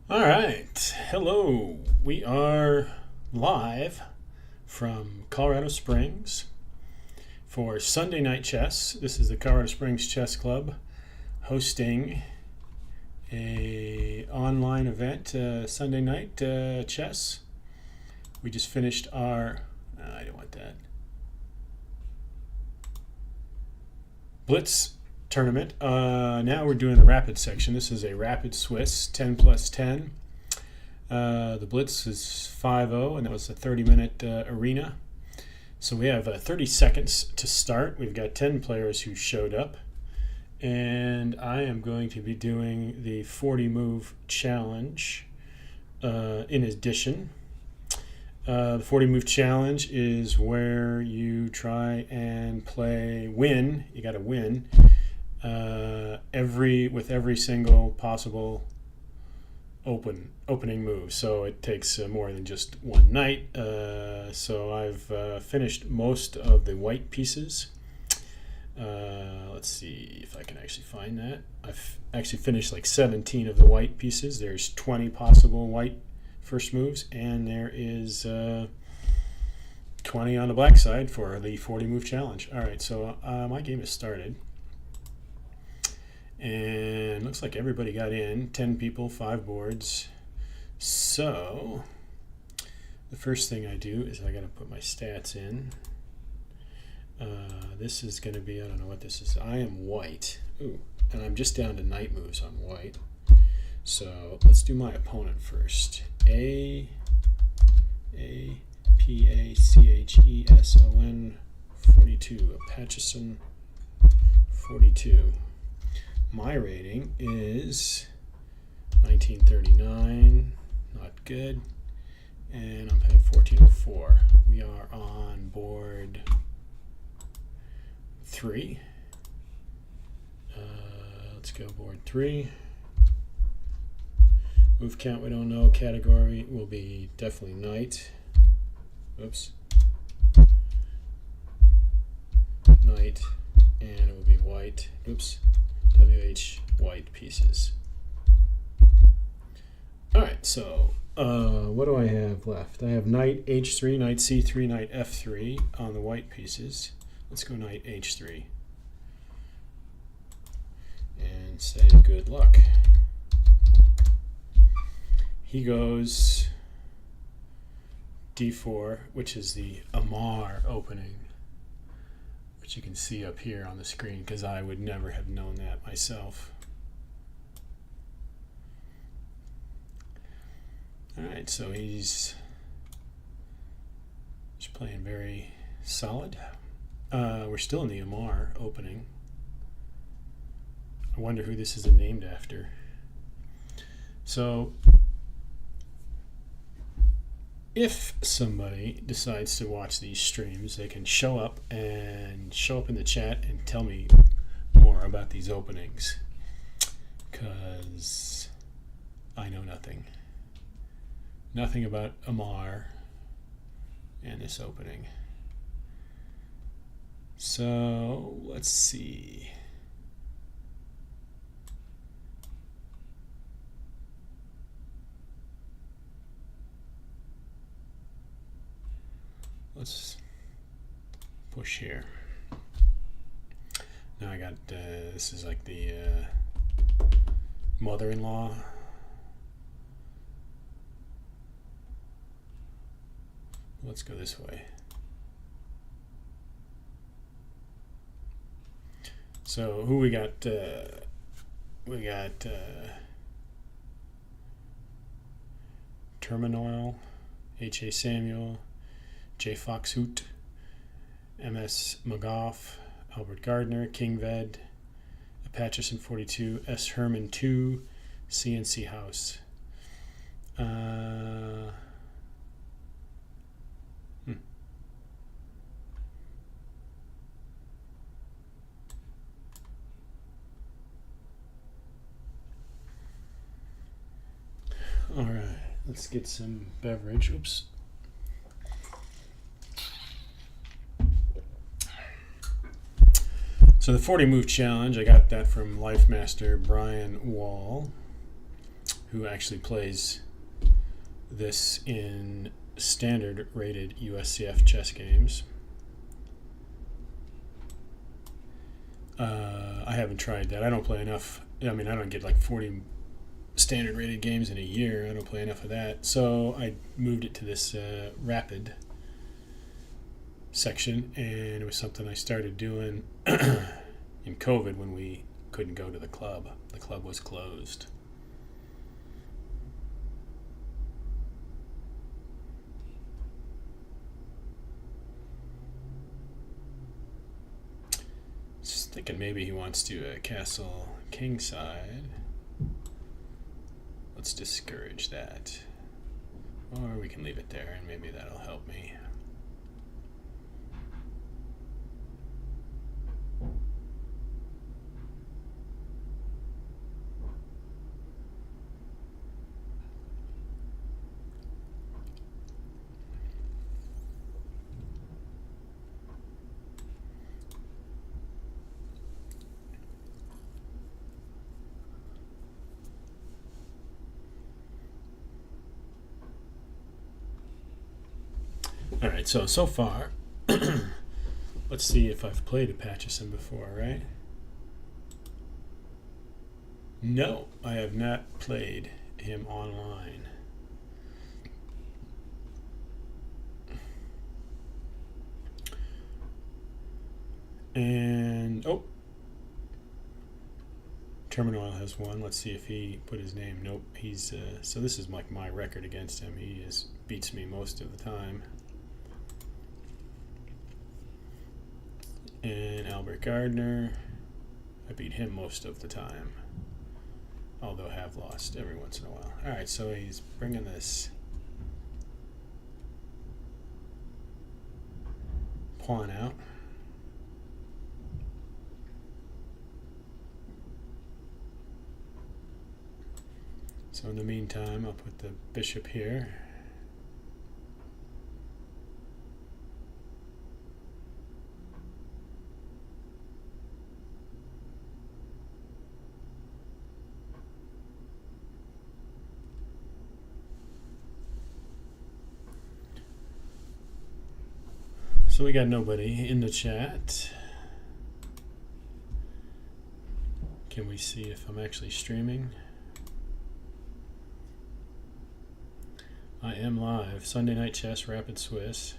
All right. Hello. We are live from Colorado Springs for Sunday Night Chess. This is the Colorado Springs Chess Club hosting a online event, Sunday Night Chess. We just finished our, I don't want that, Blitz tournament. Now we're doing the rapid section. This is a rapid Swiss 10 plus 10. The Blitz is 5-0, and that was a 30-minute arena. So we have 30 seconds to start. We've got 10 players who showed up, and I am going to be doing the 40-move challenge in addition. The 40-move challenge is where you try and win. You got to win with every single possible opening move. So it takes more than just one night. So I've finished most of the white pieces. Let's see if I can actually find that. I've actually finished like 17 of the white pieces. There's 20 possible white first moves, and there is 20 on the black side for the 40-move challenge. All right, so my game has started. And looks like everybody got in. 10 people, 5 boards. So the first thing I do is I got to put my stats in. This is going to be, I don't know what this is. I am white. Ooh, and I'm just down to knight moves on white. So let's do my opponent first. Apachson 42. Apachson 42. My rating is 1939, not good, and I'm playing 1404. We are on board 3. Let's go board 3. Move count we don't know. Category will be definitely knight. Oops. Knight, and it will be white. Oops. WH white pieces. Alright, so what do I have left? I have knight H3, knight C3, knight F3 on the white pieces. Let's go knight H3. And say good luck. He goes D4, which is the Amar opening, which you can see up here on the screen because I would never have known that myself. All right, so he's just playing very solid. We're still in the Amar opening. I wonder who this is named after. So if somebody decides to watch these streams, they can show up in the chat and tell me more about these openings, because I know nothing about Amar and this opening. So let's see. Let's push here. Now I got, this is like the mother-in-law. Let's go this way. So who we got? We got Terminal, H.A. Samuel, J. Foxhoot, M.S. McGough, Albert Gardner, King Ved, Apachson 42, S. Herman 2, CNC House. All right, let's get some beverage. Oops. So the 40 move challenge, I got that from Life Master Brian Wall. who actually plays this in standard rated USCF chess games. I haven't tried that. I don't play enough. I mean, I don't get like 40 standard rated games in a year. I don't play enough of that. So I moved it to this rapid section, and it was something I started doing in COVID when we couldn't go to the club. The club was closed. Just thinking maybe he wants to castle kingside. Let's discourage that. Or we can leave it there and maybe that'll help me. All right, so far, let's see if I've played Apacheson before, right? No, I have not played him online. And, oh, Terminal has one. Let's see if he put his name. Nope, he's, so this is like my record against him. He beats me most of the time. And Albert Gardner, I beat him most of the time, although have lost every once in a while. All right, so he's bringing this pawn out. So in the meantime, I'll put the bishop here. So we got nobody in the chat. Can we see if I'm actually streaming? I am live. Sunday Night Chess, Rapid Swiss.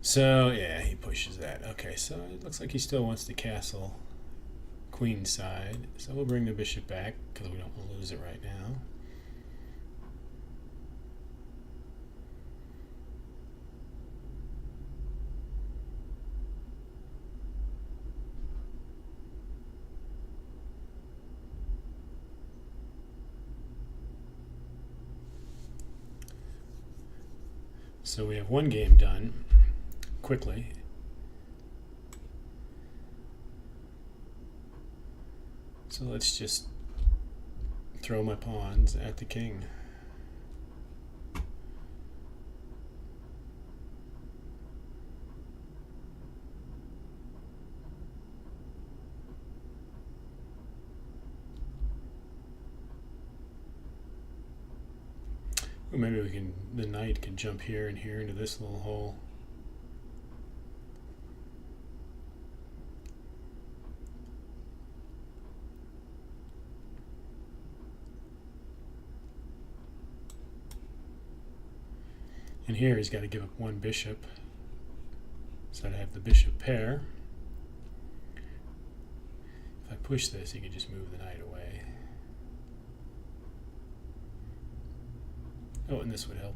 So yeah, he pushes that. Okay, so it looks like he still wants the castle queen side. So we'll bring the bishop back because we don't want to lose it right now. So we have one game done quickly. So let's just throw my pawns at the king. Or maybe we can, the knight can jump here and here into this little hole. And here he's got to give up one bishop. So I'd have the bishop pair. If I push this, he could just move the knight away. Oh, and this would help.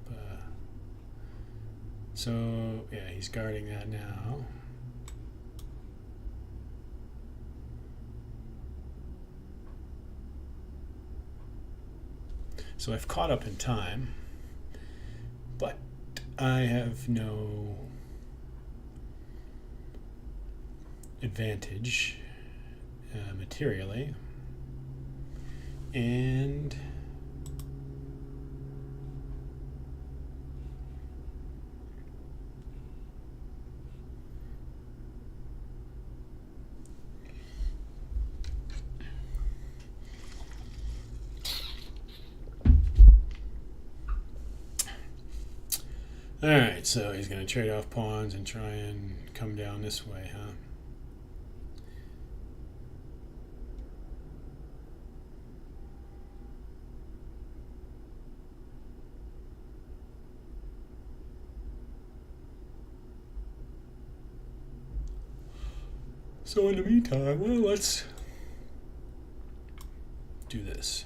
So, yeah, he's guarding that now. So I've caught up in time, but I have no advantage materially. And alright, so he's going to trade off pawns and try and come down this way, huh? So in the meantime, well, let's do this.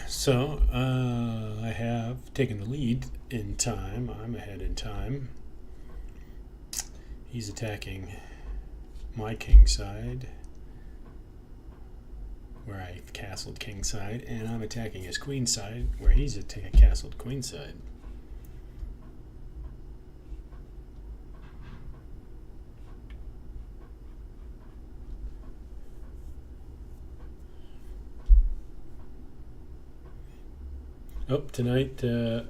So, I have taken the lead in time. I'm ahead in time. He's attacking my king side, where I've castled king side, and I'm attacking his queen side, where he's castled queen side. Oh, tonight the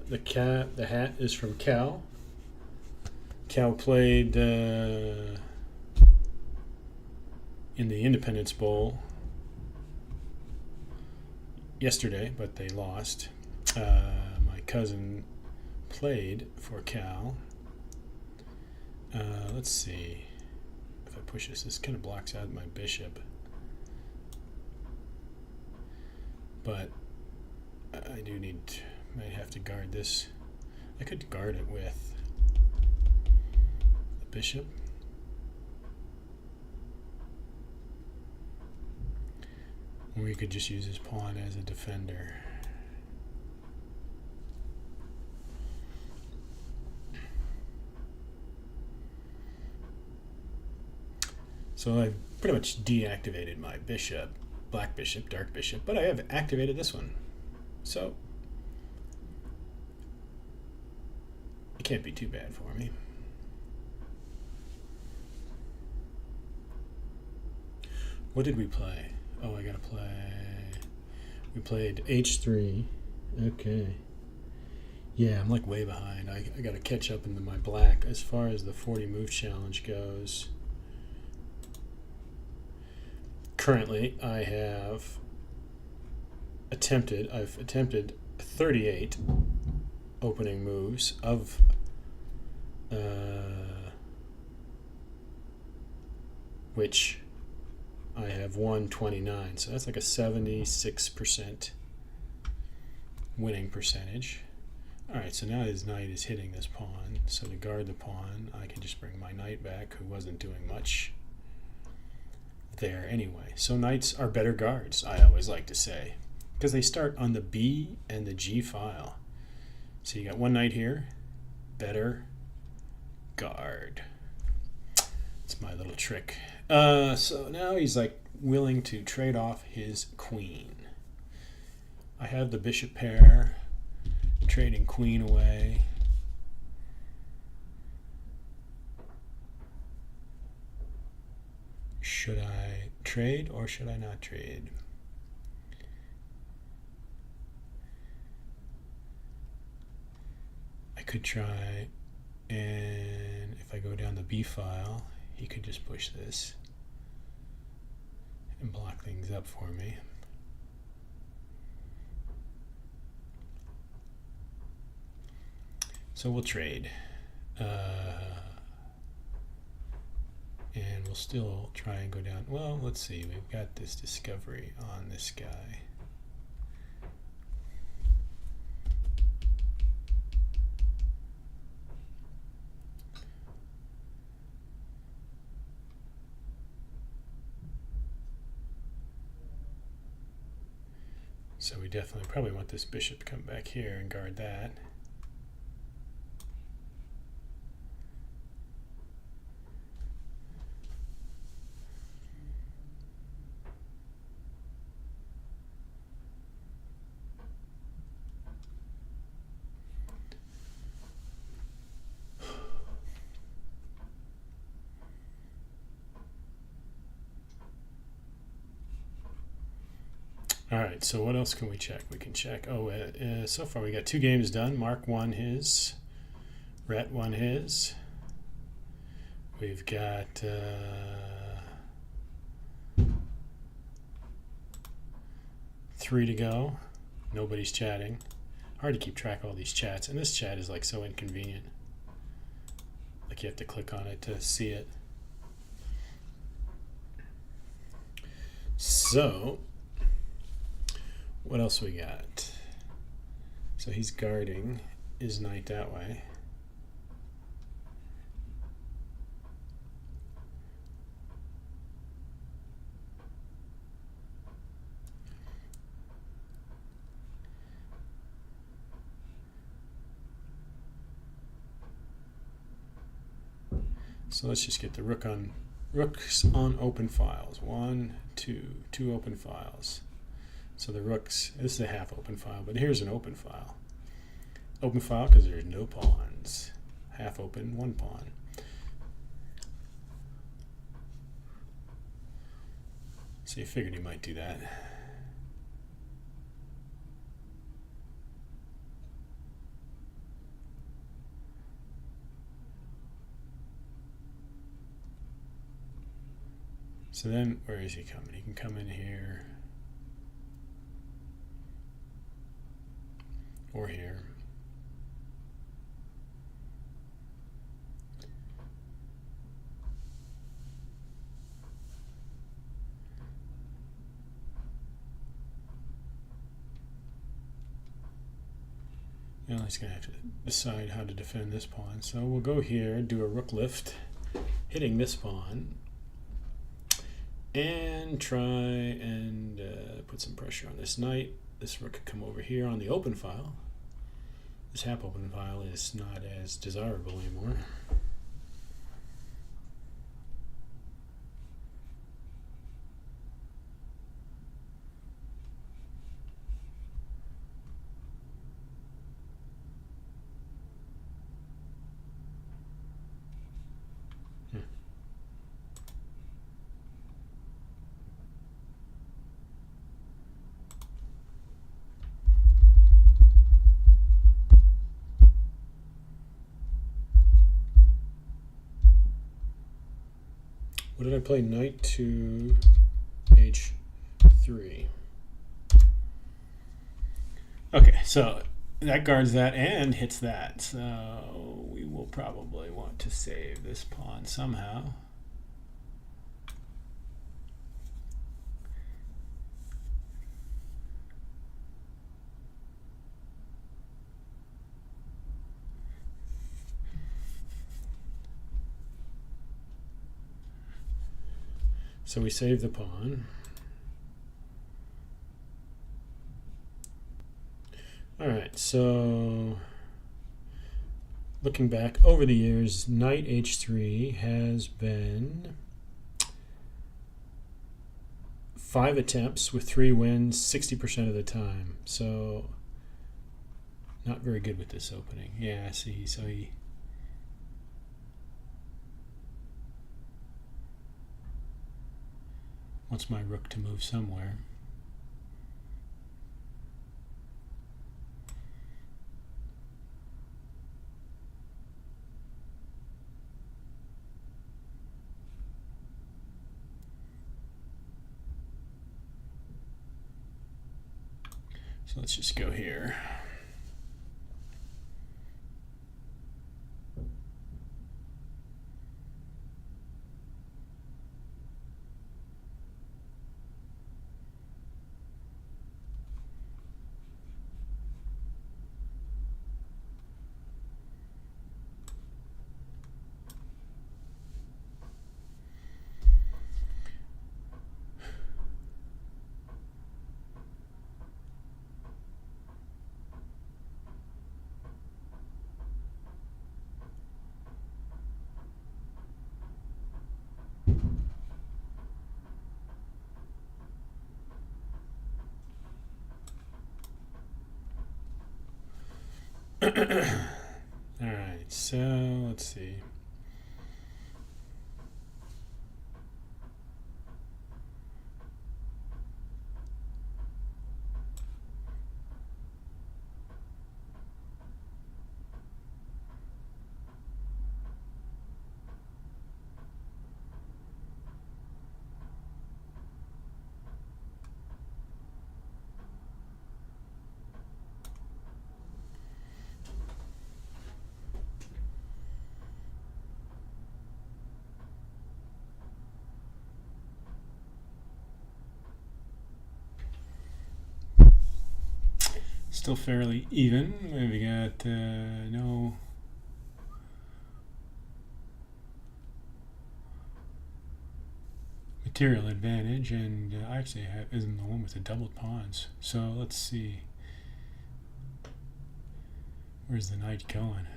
hat is from Cal. Cal played in the Independence Bowl yesterday, but they lost. My cousin played for Cal. Let's see if I push this. This kind of blocks out my bishop, but I do might have to guard this. I could guard it with the bishop. Or you could just use his pawn as a defender. So I pretty much deactivated my bishop, black bishop, dark bishop, but I have activated this one. So it can't be too bad for me. What did we play? Oh, I gotta play. We played h3. Okay. Yeah, I'm like way behind. I gotta catch up into my black as far as the 40 move challenge goes. Currently, I've attempted 38 opening moves of which I have won 29, so that's like a 76% winning percentage. Alright, so now his knight is hitting this pawn, so to guard the pawn I can just bring my knight back, who wasn't doing much there anyway. So knights are better guards, I always like to say, because they start on the B and the G file. So you got one knight here, better guard. It's my little trick. So now he's like willing to trade off his queen. I have the bishop pair, trading queen away. Should I trade or should I not trade? I could try, and if I go down the B file, he could just push this and block things up for me. So we'll trade. And we'll still try and go down. Well, let's see. We've got this discovery on this guy. So we definitely probably want this bishop to come back here and guard that. All right, so what else can we check? We can check. Oh, so far we got 2 games done. Mark won his. Rhett won his. We've got 3 to go. Nobody's chatting. Hard to keep track of all these chats, and this chat is like so inconvenient. Like you have to click on it to see it. So, what else we got? So he's guarding his knight that way. So let's just get the rooks on open files. 1, 2 open files. So the rooks, this is a half open file, but here's an open file. Open file because there's no pawns. Half open, 1 pawn. So you figured he might do that. So then, where is he coming? He can come in here or here. Now he's going to have to decide how to defend this pawn. So we'll go here, do a rook lift, hitting this pawn, and try and put some pressure on this knight. This rook could come over here on the open file. This half open file is not as desirable anymore. What did I play? Knight to h3. Okay, so that guards that and hits that. So we will probably want to save this pawn somehow. So we save the pawn. All right, so looking back over the years, knight h3 has been 5 attempts with 3 wins 60% of the time. So not very good with this opening. Yeah, see, so he wants my rook to move somewhere. So let's just go here. Alright, so let's see. Still fairly even. We got no material advantage, and I actually isn't the one with the doubled pawns. So let's see. Where's the knight going?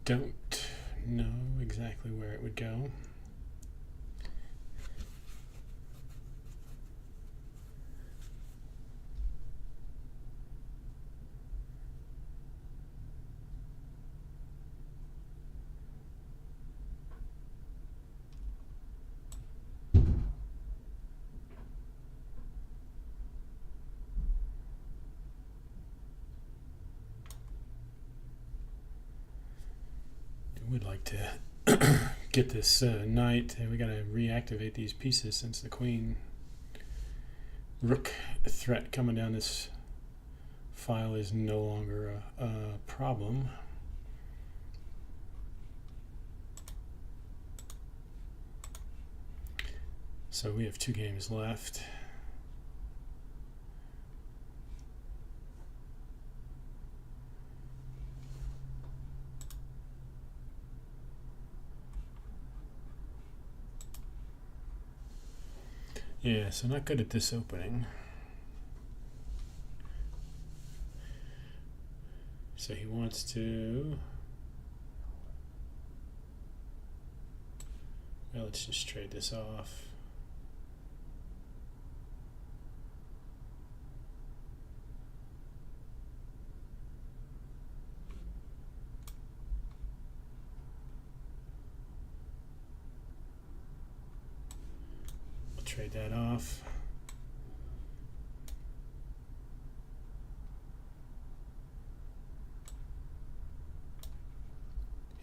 Don't know exactly where it would go. Would like to get this knight. We got to reactivate these pieces since the queen rook threat coming down this file is no longer a problem. So we have 2 games left. Yeah, so not good at this opening. So he wants to... Well, let's just trade this off. Trade that off.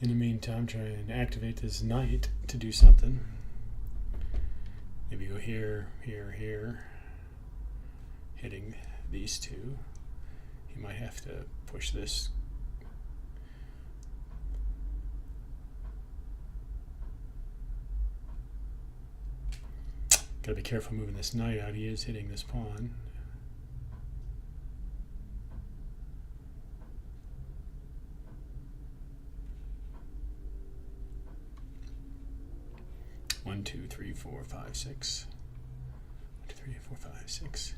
In the meantime, try and activate this knight to do something. Maybe go here, here, here, hitting these two. He might have to push this. Gotta be careful moving this knight out. He is hitting this pawn. One, two, three, four, five, six. 1, 2, 3, 4, 5, 6.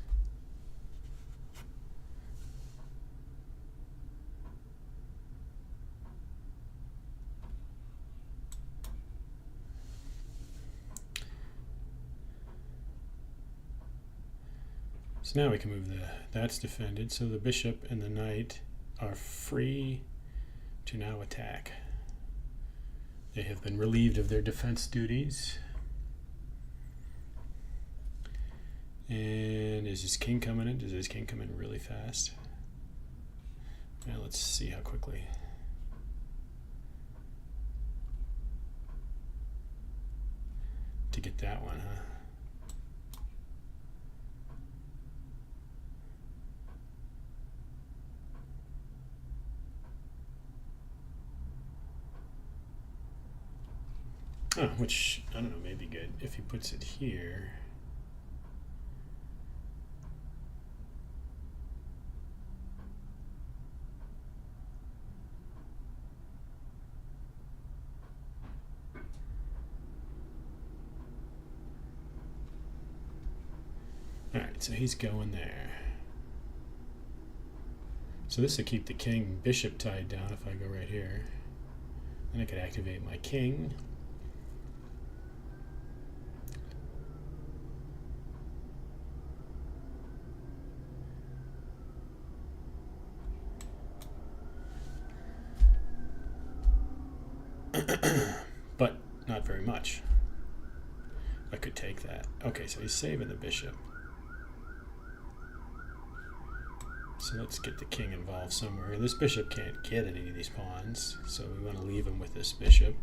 So now we can move that's defended, so the bishop and the knight are free to now attack. They have been relieved of their defense duties. And is his king coming in? Does his king come in really fast? Now let's see how quickly. To get that one, huh? Oh, which, I don't know, may be good if he puts it here. Alright, so he's going there. So this will keep the king bishop tied down if I go right here. Then I could activate my king. But not very much. I could take that. Okay, so he's saving the bishop. So let's get the king involved somewhere. This bishop can't get any of these pawns, so we want to leave him with this bishop.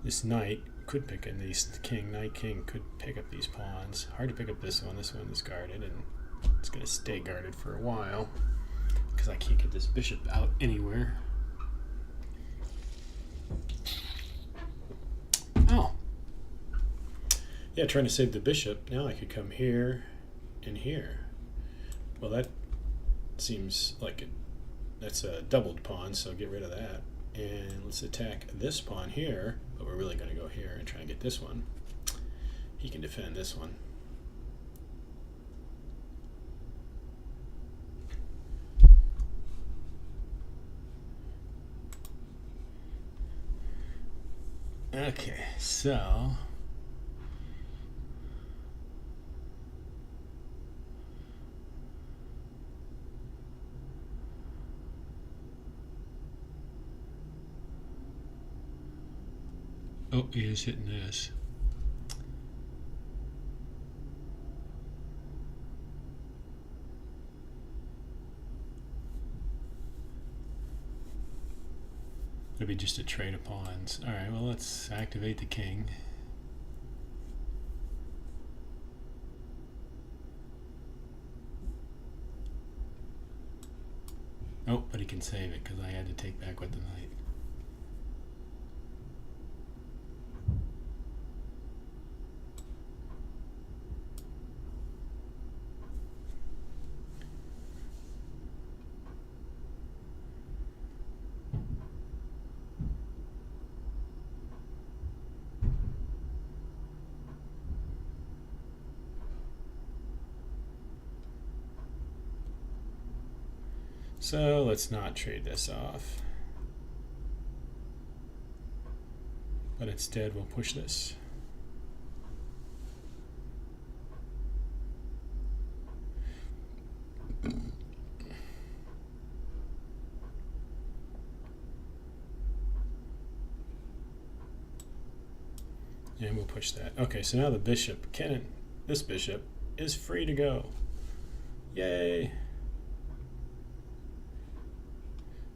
This knight could pick up these king. Knight king could pick up these pawns. Hard to pick up this one. This one is guarded, and it's going to stay guarded for a while because I can't get this bishop out anywhere. Oh. Yeah, trying to save the bishop. Now I could come here and here. Well, that seems like that's a doubled pawn, so get rid of that. And let's attack this pawn here, but we're really going to go here and try and get this one. He can defend this one. Okay, so oh, he is hitting this. It'll be just a trade of pawns. Alright, well, let's activate the king. Oh, but he can save it because I had to take back with the knight. So let's not trade this off, but instead we'll push this. And we'll push that. Okay, so now the bishop, this bishop is free to go. Yay!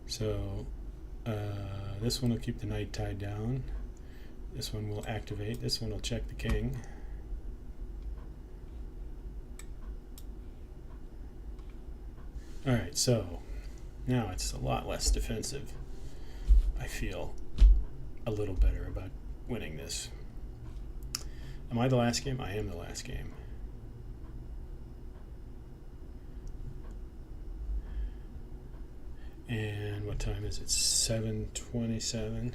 So this one will keep the knight tied down. This one will activate. This one will check the king. Alright, so now it's a lot less defensive. I feel a little better about winning this. Am I the last game? I am the last game. And what time is it? 7:27.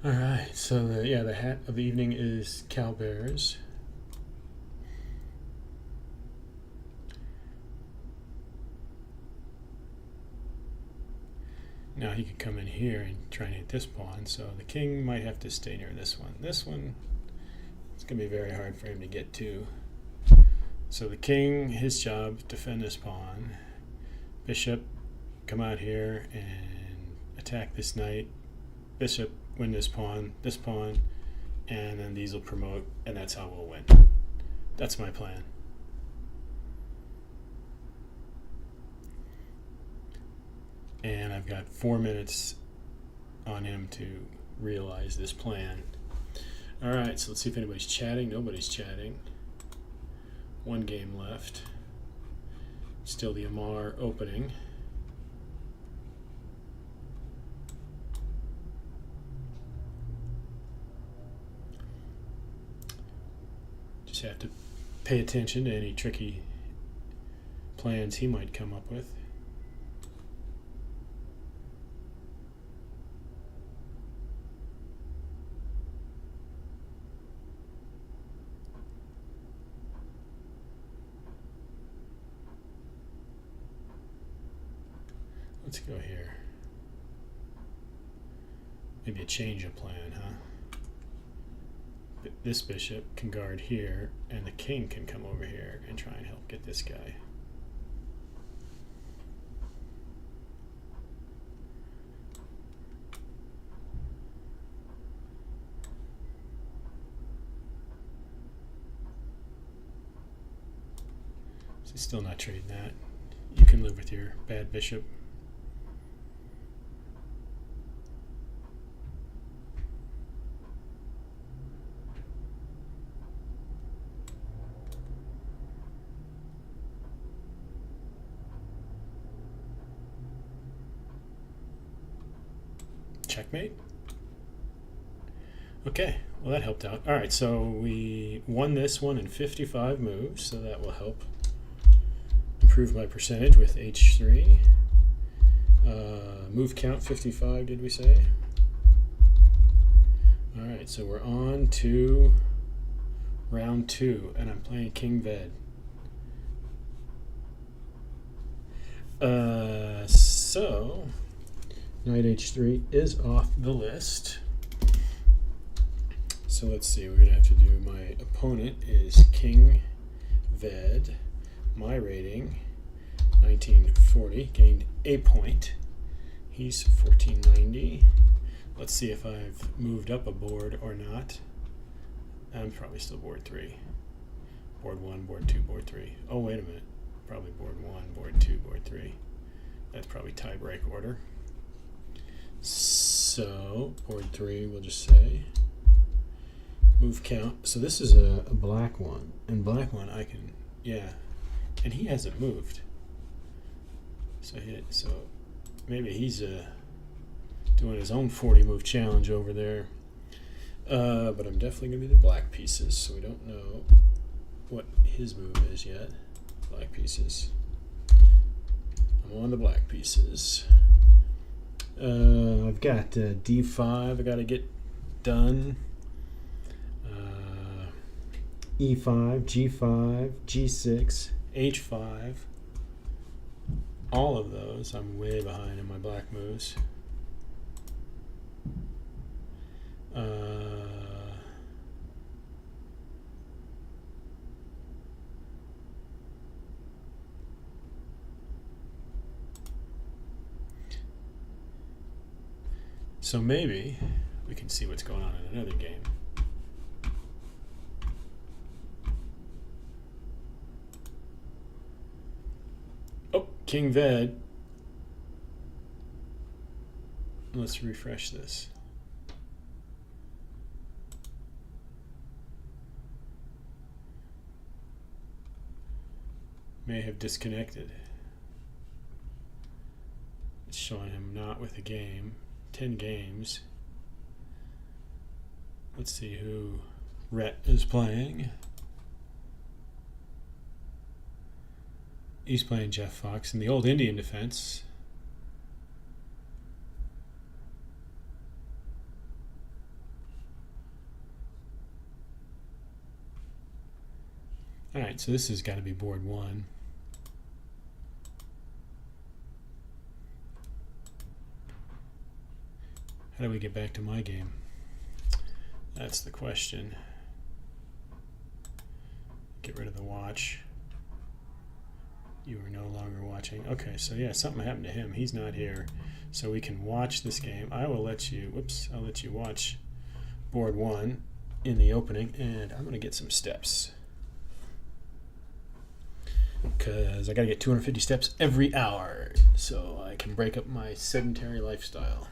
All right, so the hat of the evening is cowbears. Now he could come in here and try and hit this pawn, so the king might have to stay near this one. This one, it's going to be very hard for him to get to. So the king, his job, defend this pawn. Bishop, come out here and attack this knight. Bishop, win this pawn, and then these will promote, and that's how we'll win. That's my plan. And I've got 4 minutes on him to realize this plan. All right, so let's see if anybody's chatting. Nobody's chatting. One game left. Still the Amar opening. just have to pay attention to any tricky plans he might come up with. Let's go here. Maybe a change of plan, huh? This bishop can guard here, and the king can come over here and try and help get this guy. So still not trading that. You can live with your bad bishop. Checkmate. Okay, well that helped out. All right, so we won this one in 55 moves, so that will help improve my percentage with H3. Move count 55, did we say? All right, so we're on to round 2, and I'm playing King Ved. So Knight H3 is off the list. So let's see, we're going to have to do, my opponent is King Ved. My rating, 1940, gained a point. He's 1490. Let's see if I've moved up a board or not. I'm probably still board 3. Board 1, board 2, board 3. Oh, wait a minute. Probably board 1, board 2, board 3. That's probably tie break order. So, board 3, we'll just say. Move count. So this is a black one. And black one I can, yeah. And he hasn't moved. So maybe he's doing his own 40 move challenge over there. But I'm definitely going to be the black pieces, so we don't know what his move is yet. Black pieces. I'm on the black pieces. I've got D5 I got to get done. E5, G5, G6, H5. All of those I'm way behind in my black moves. So maybe we can see what's going on in another game. Oh, King Ved. Let's refresh this. May have disconnected. It's showing him not with a game. 10 games. Let's see who Rhett is playing. He's playing Jeff Fox in the old Indian defense. All right, so this has got to be board 1. How do we get back to my game? That's the question. Get rid of the watch. You are no longer watching. Okay, so yeah, something happened to him. He's not here. So we can watch this game. I will let you, I'll let you watch board 1 in the opening, and I'm going to get some steps. Because I got to get 250 steps every hour so I can break up my sedentary lifestyle.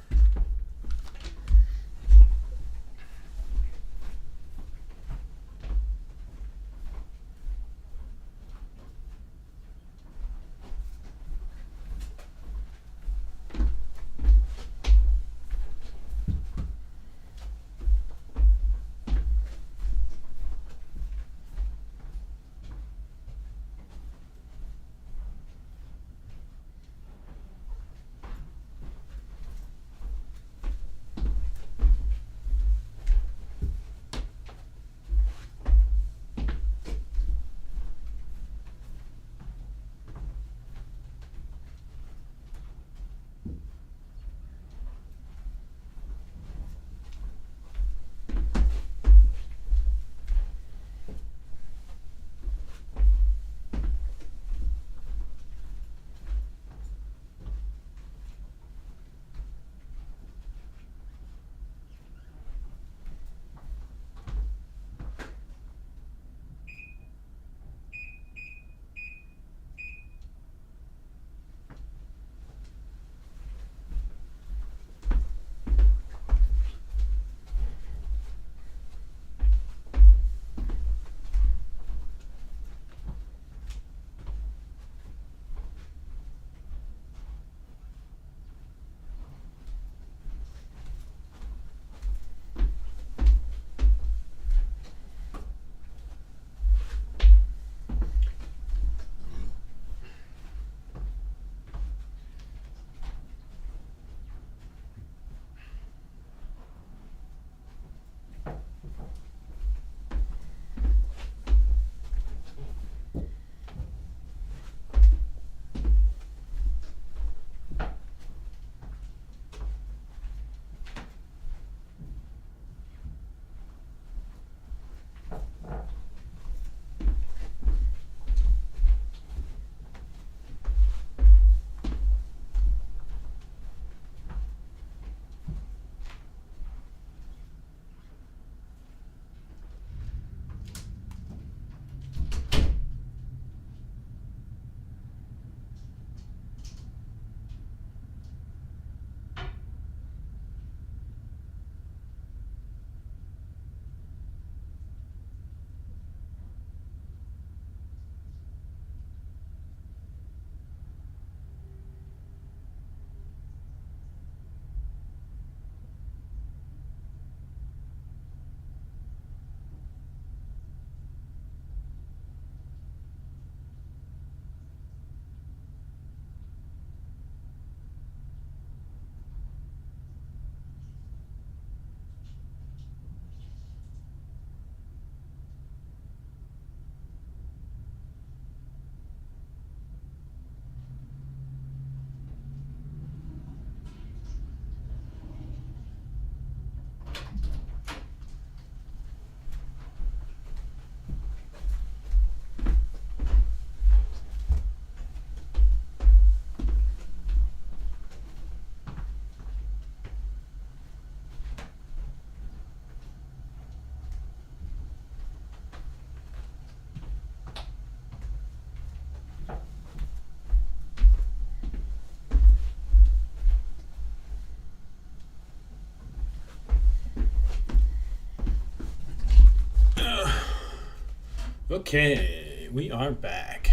Okay, we are back.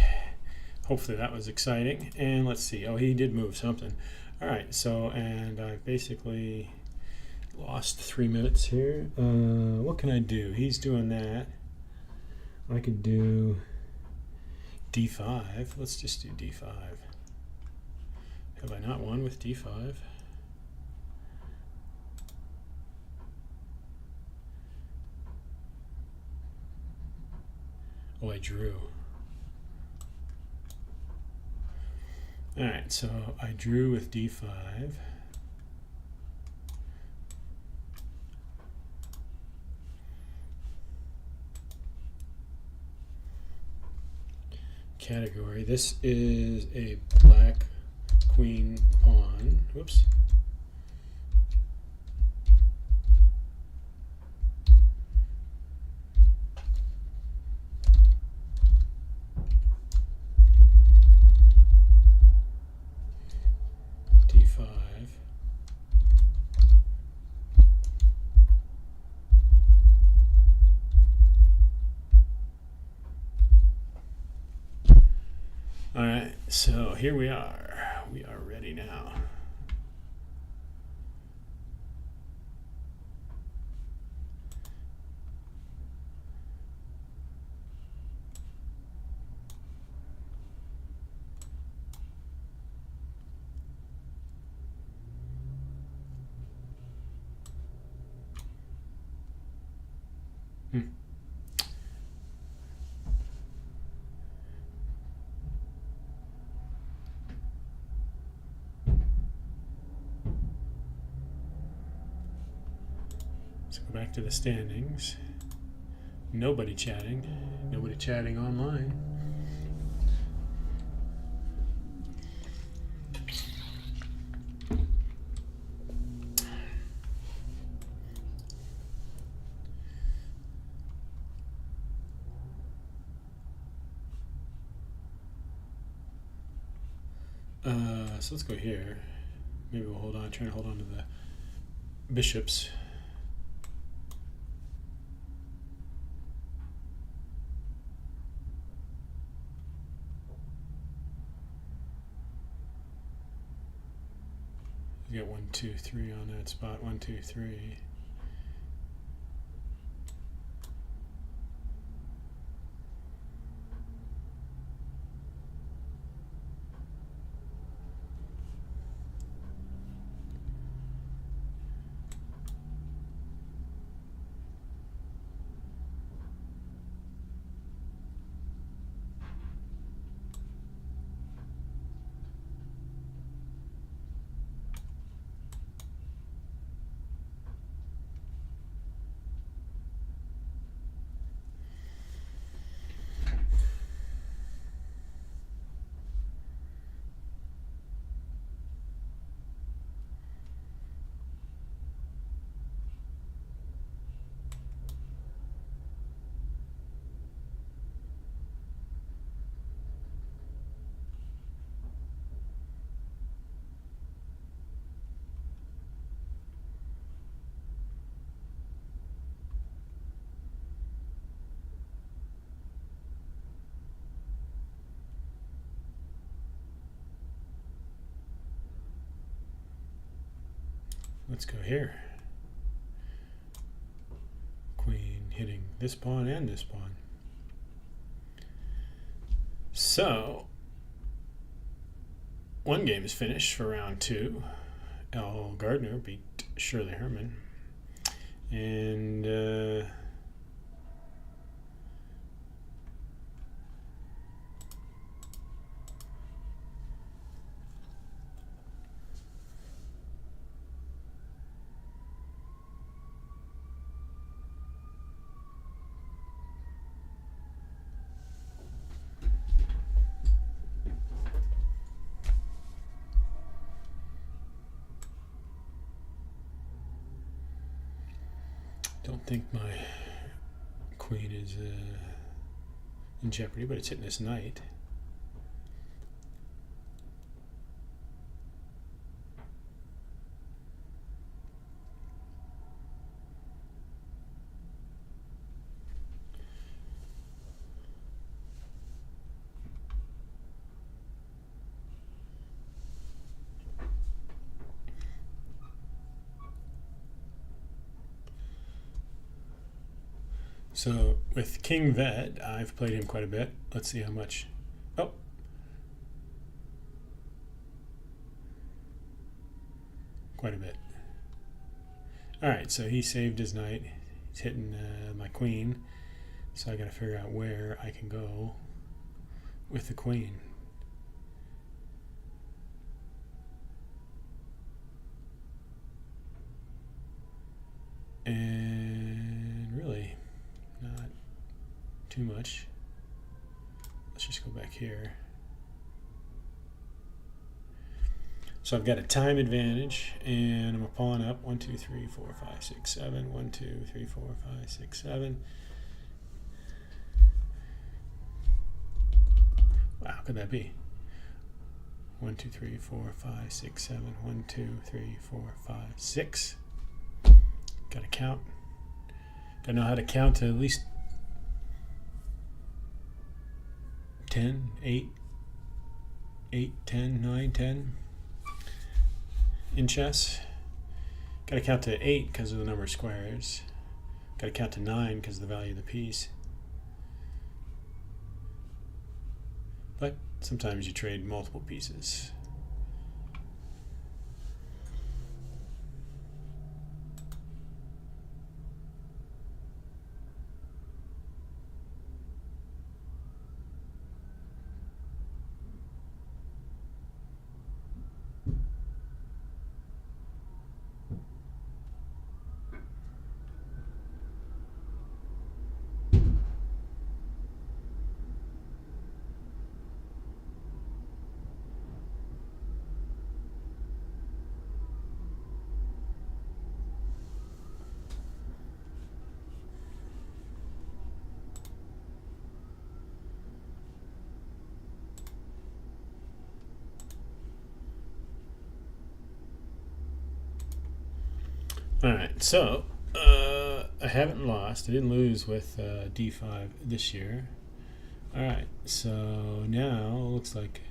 Hopefully that was exciting. And let's see. Oh, he did move something. All right. So, and I basically lost 3 minutes here. What can I do? He's doing that. I could do d5. Let's just do d5. Have I not won with d5? Oh, I drew. All right, so I drew with d5. Category. This is a black queen pawn. Whoops. d5. All right, so here we are. We are ready now. Let's go back to the standings. Nobody chatting. Nobody chatting online. So let's go here. Maybe we'll hold on, try to hold on to the bishops. You got 1, 2, 3 on that spot. 1, 2, 3. Let's go here. Queen hitting this pawn and this pawn. So, one game is finished for round 2. Al Gardner beat Shirley Herman. And don't think my queen is in jeopardy, but it's hitting this knight. So with King Vet, I've played him quite a bit. Let's see how much. Oh, quite a bit. All right, so he saved his knight. He's hitting my queen. So I got to figure out where I can go with the queen. And really, not too much. Let's just go back here. So I've got a time advantage, and I'm a pawn up. 1, 2, 3, 4, 5, 6, 7. 1, 2, 3, 4, 5, 6, 7. Wow, how could that be? 1, 2, 3, 4, 5, 6, 7. 1, 2, 3, 4, 5, 6. Got to count. Got to know how to count to at least 10, 8, 10, 9, 10 in chess. Got to count to 8 because of the number of squares. Got to count to 9 because of the value of the piece. But sometimes you trade multiple pieces. Alright, so I haven't lost. I didn't lose with d5 this year. Alright, so now it looks like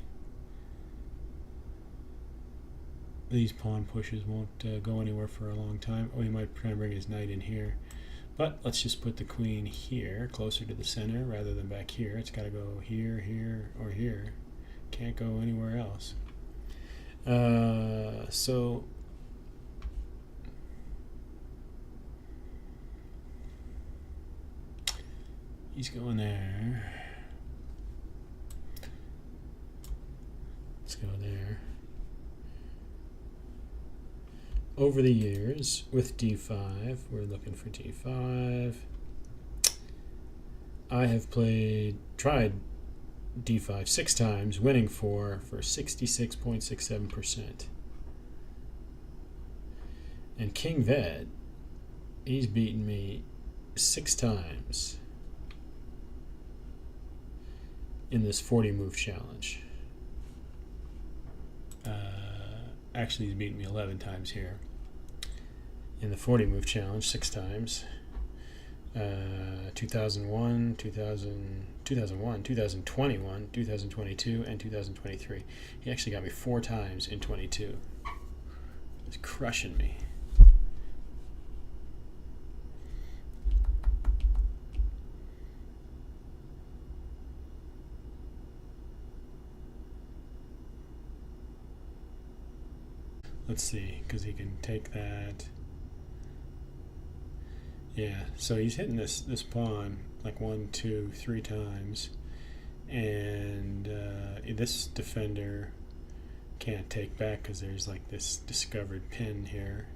these pawn pushes won't go anywhere for a long time. Oh, he might try and bring his knight in here. But let's just put the queen here, closer to the center rather than back here. It's got to go here, here, or here. Can't go anywhere else. So he's going there. Let's go there. Over the years with d5, we're looking for d5. I have tried d5 6 times, winning for 66.67%. And King Ved, he's beaten me 6 times in this 40 move challenge. Actually, he's beaten me 11 times here. In the 40 move challenge, 6 times. 2001, 2021, 2022, and 2023. He actually got me 4 times in 22. He's crushing me. Let's see, because he can take that. Yeah, so he's hitting this pawn like 1, 2, 3 times, and this defender can't take back because there's like this discovered pin here.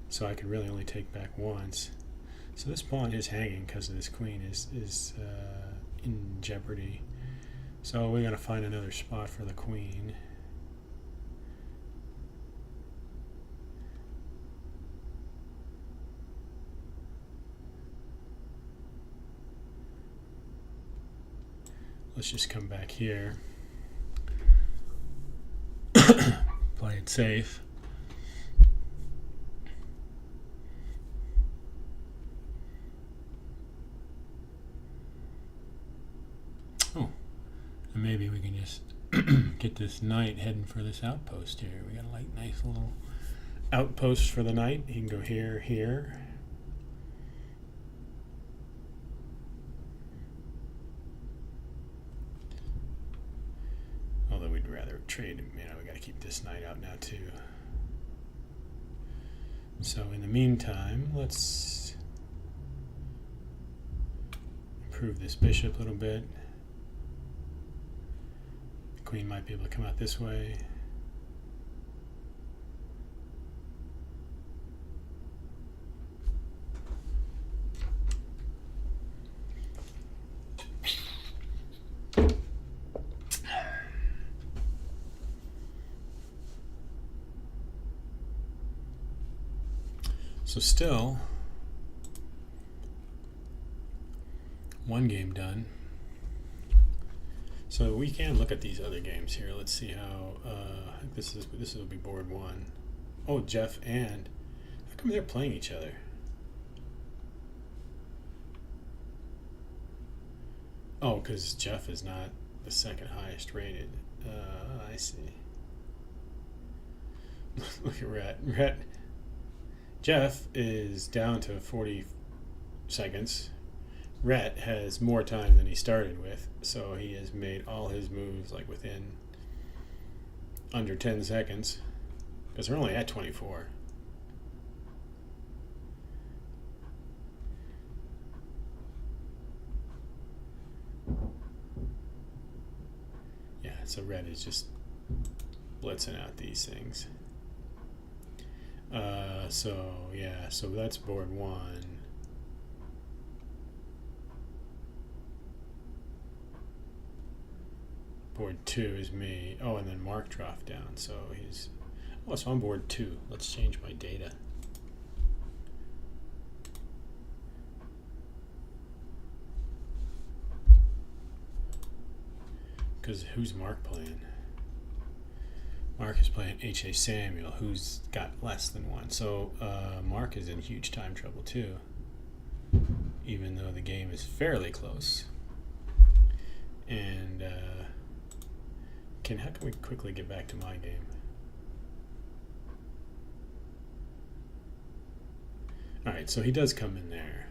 So I could really only take back once. So this pawn is hanging because of this queen is in jeopardy. So we're gonna find another spot for the queen. Let's just come back here. Play it safe. Oh, and maybe we can just get this knight heading for this outpost here. We got a nice little outpost for the knight. He can go here, here. I'd rather trade. You know, we got to keep this knight out now too. So in the meantime, let's improve this bishop a little bit. The queen might be able to come out this way. So still, one game done. So we can look at these other games here. Let's see how. I think this will be board one. Oh, Jeff and how come they're playing each other? Oh, because Jeff is not the second highest rated. I see. Look at Rhett. Jeff is down to 40 seconds. Rhett has more time than he started with, so he has made all his moves like within under 10 seconds because they're only at 24. Yeah, so Rhett is just blitzing out these things. So that's board one. Board two is me. Oh, and then Mark dropped down, so he's. Oh, so I'm board two. Let's change my data. Because who's Mark playing? Mark is playing H.A. Samuel, who's got less than one. So Mark is in huge time trouble too, even though the game is fairly close. And how can we quickly get back to my game? All right, so he does come in there.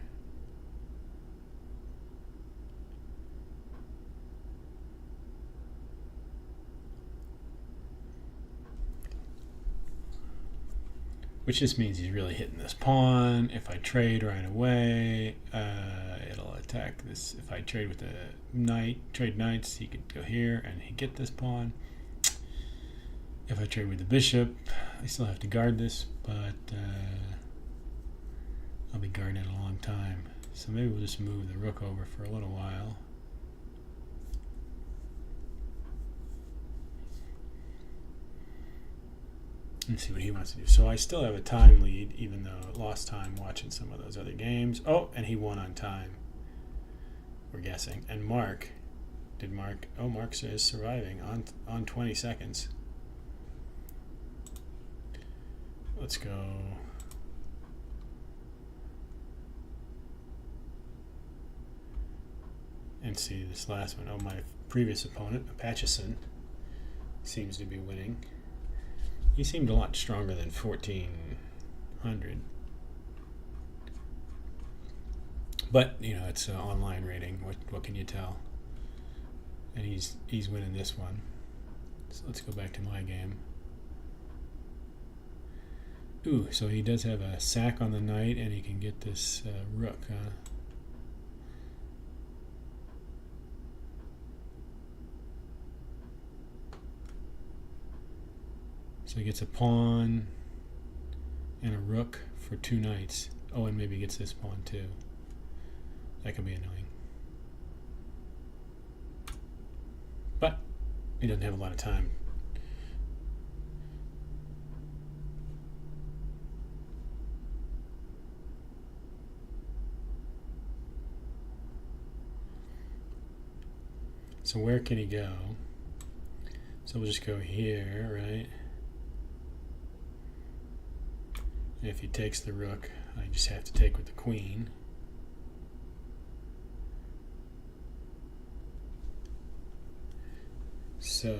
Which just means he's really hitting this pawn. If I trade right away, it'll attack this. If I trade with the knight, trade knights, he could go here and he get this pawn. If I trade with the bishop, I still have to guard this, but I'll be guarding it a long time. So maybe we'll just move the rook over for a little while. Let's see what he wants to do. So I still have a time lead, even though I lost time watching some of those other games. Oh, and he won on time. We're guessing. And Mark, Mark is surviving on 20 seconds. Let's go. And see this last one. Oh, my previous opponent, Apacheson, seems to be winning. He seemed a lot stronger than 1400. But, you know, it's an online rating. What can you tell? And he's winning this one. So let's go back to my game. Ooh, so he does have a sack on the knight, and he can get this rook, huh? So he gets a pawn and a rook for 2 knights. Oh, and maybe he gets this pawn too. That could be annoying. But he doesn't have a lot of time. So where can he go? So we'll just go here, right? And if he takes the rook, I just have to take with the queen. So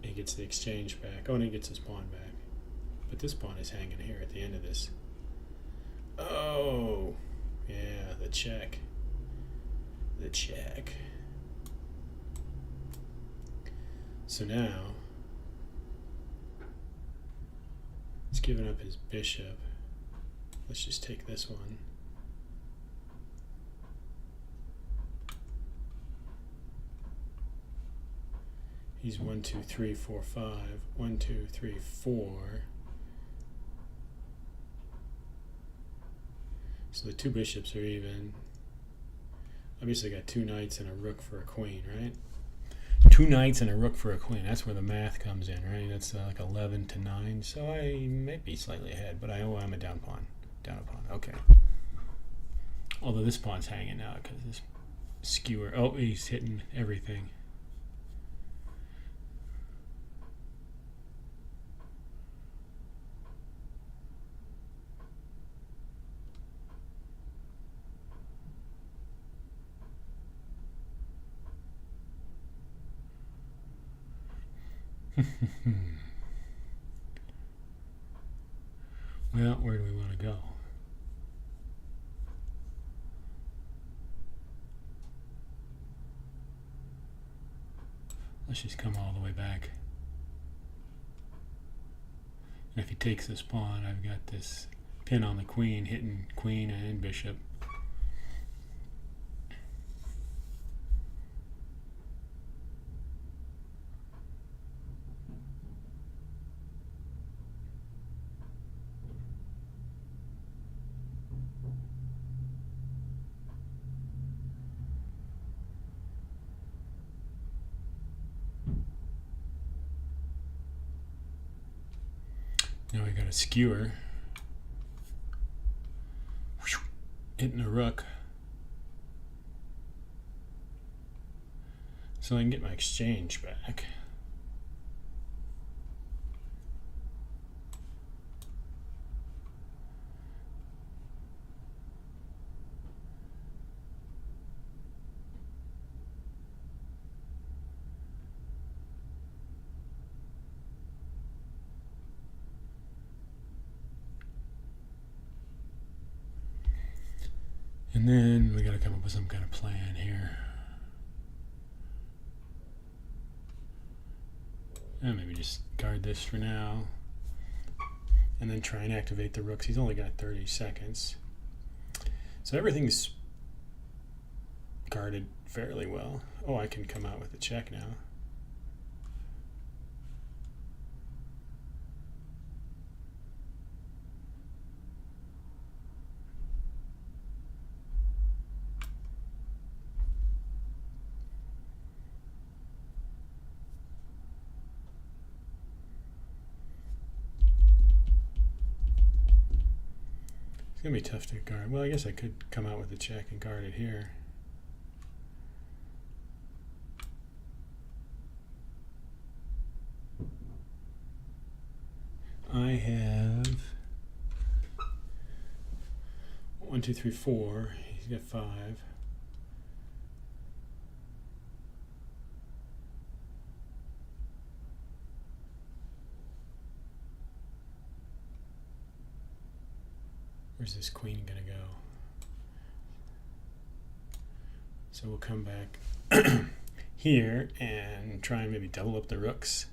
he gets the exchange back. Oh, and he gets his pawn back. But this pawn is hanging here at the end of this. Oh, yeah, the check. The check. So now he's giving up his bishop. Let's just take this one. He's 1, 2, 3, 4, 5. 1, 2, 3, 4. So the two bishops are even. Obviously got two knights and a rook for a queen, right? Two knights and a rook for a queen. That's where the math comes in, right? That's like 11 to 9. So I may be slightly ahead, but I'm a down pawn. Down a pawn. Okay. Although this pawn's hanging out because this skewer. Oh, he's hitting everything. Well, where do we want to go? Let's just come all the way back. And if he takes this pawn, I've got this pin on the queen, hitting queen and bishop. Now we got a skewer hitting a rook, so I can get my exchange back. And then we got to come up with some kind of plan here. And maybe just guard this for now. And then try and activate the rooks. He's only got 30 seconds. So everything's guarded fairly well. Oh, I can come out with a check now. It's going to be tough to guard. Well, I guess I could come out with a check and guard it here. I have 1, 2, 3, 4. He's got 5. Where's this queen gonna go? So we'll come back here and try and maybe double up the rooks.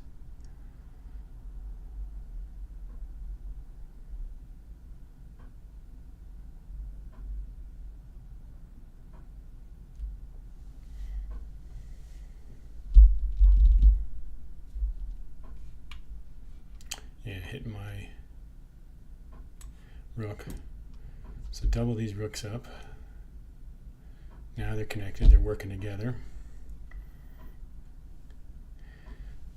Yeah, hitting my rook. So double these rooks up. Now they're connected, they're working together.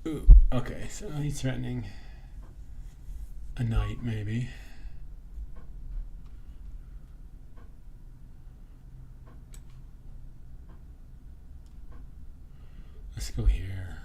Ooh, okay, so he's threatening a knight maybe. Let's go here.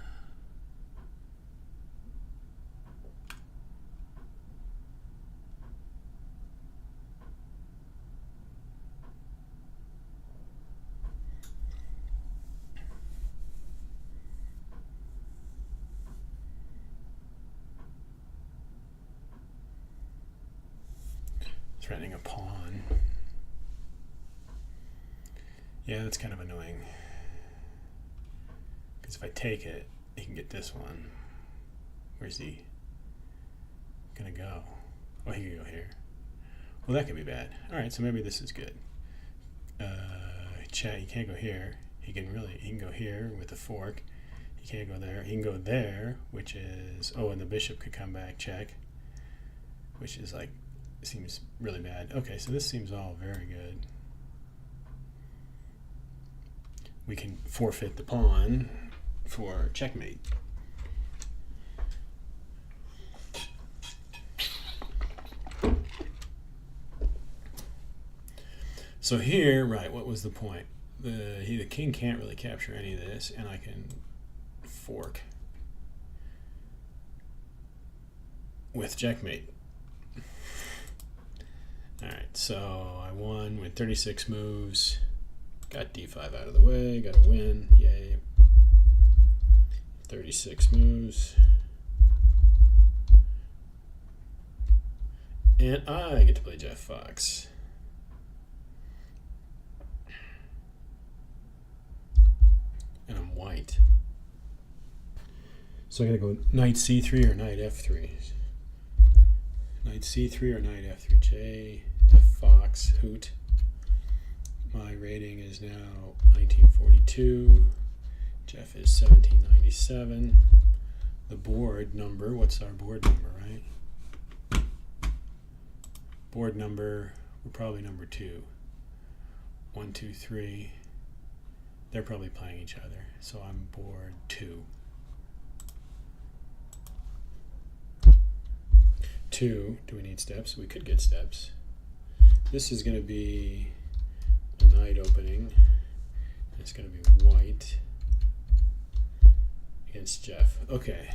Threatening a pawn. Yeah, that's kind of annoying. Because if I take it, he can get this one. Where's he gonna go? Oh, he can go here. Well, that could be bad. All right, so maybe this is good. Chat. He can't go here. He can go here with the fork. He can't go there. He can go there, which is and the bishop could come back. Check. Which is like seems really bad. Okay, so this seems all very good. We can forfeit the pawn for checkmate. So here, right, what was the point? The king can't really capture any of this, and I can fork with checkmate. Alright, so I won with 36 moves. Got d5 out of the way, got a win, yay. 36 moves. And I get to play Jeff Fox. And I'm white. So I gotta go knight c3 or knight f3. Knight c3 or knight f3. J, F Fox, hoot. My rating is now 1942. Jeff is 1797. The board number, what's our board number, right? Board number, we're probably number 2. 1, 2, 3. They're probably playing each other, so I'm board 2. 2, do we need steps? We could get steps. This is going to be a knight opening. It's going to be white against Jeff. Okay,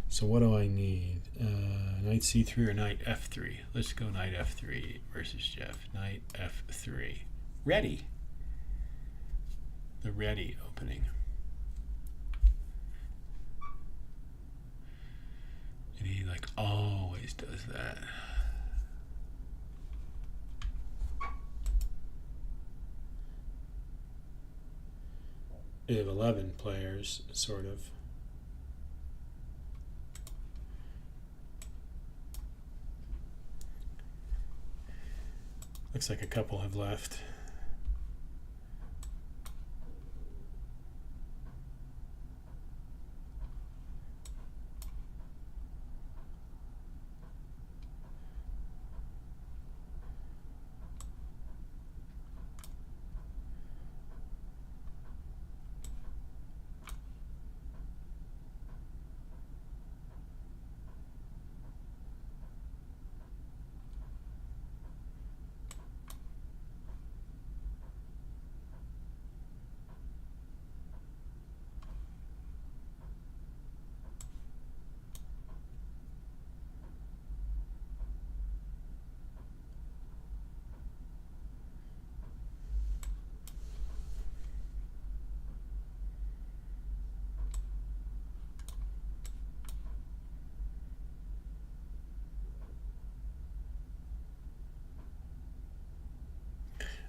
so what do I need? Knight c3 or knight f3? Let's go knight f3 versus Jeff. Knight f3. Ready. The ready opening. And he like always does that. They have 11 players, sort of. Looks like a couple have left.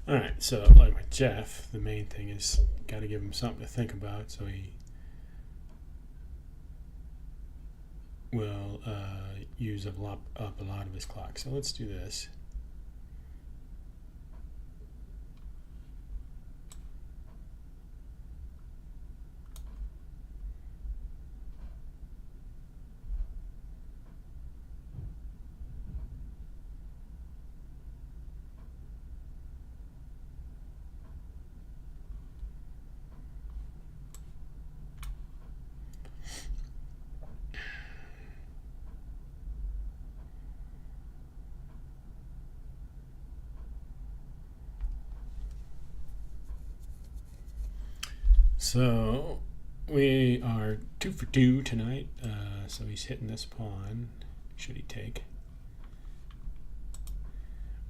All right, so like with Jeff, the main thing is got to give him something to think about, so he will use up a lot of his clock. So let's do this. So we are 2 for 2 tonight. So he's hitting this pawn. Should he take?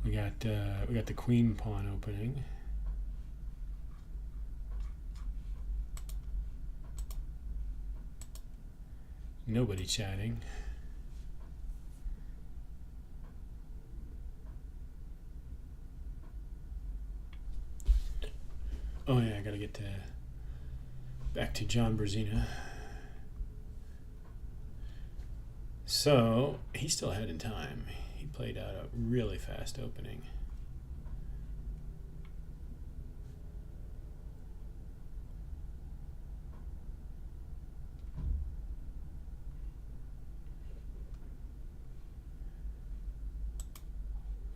We got the queen pawn opening. Nobody chatting. Oh yeah, I gotta get back to John Brzezina. So he's still ahead in time. He played out a really fast opening.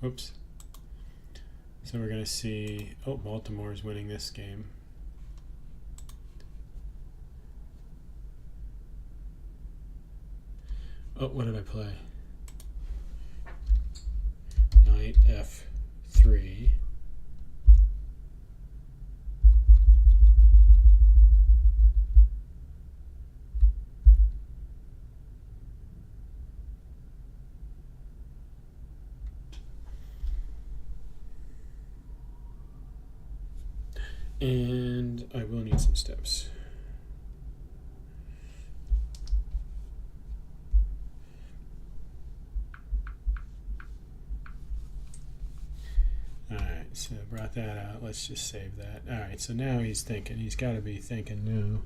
Oops. So we're going to see, oh, Baltimore's winning this game. Oh, what did I play? Knight F3. And I will need some steps. Alright, so brought that out. Let's just save that. Alright, so now he's thinking. He's got to be thinking new.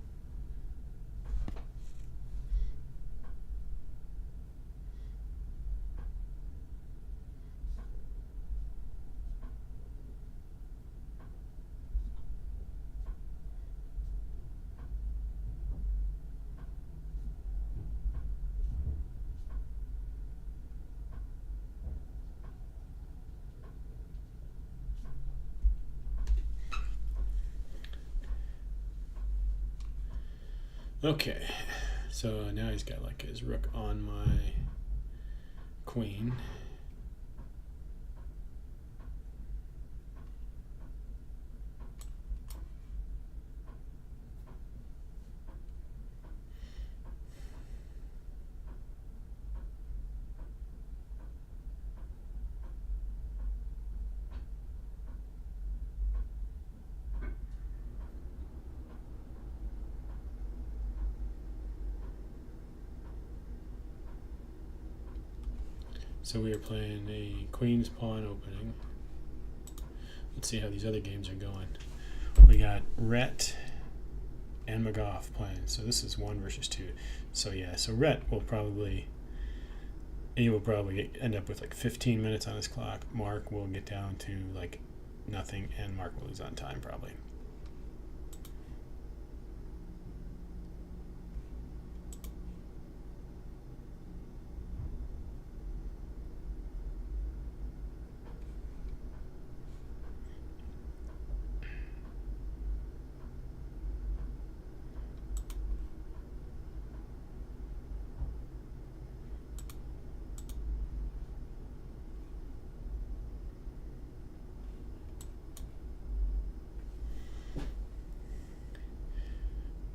Okay, so now he's got like his rook on my queen. So we are playing a queen's pawn opening. Let's see how these other games are going. We got Rhett and McGough playing. So this is 1 versus 2. So yeah, so Rhett will probably end up with like 15 minutes on his clock. Mark will get down to like nothing, and Mark will lose on time probably.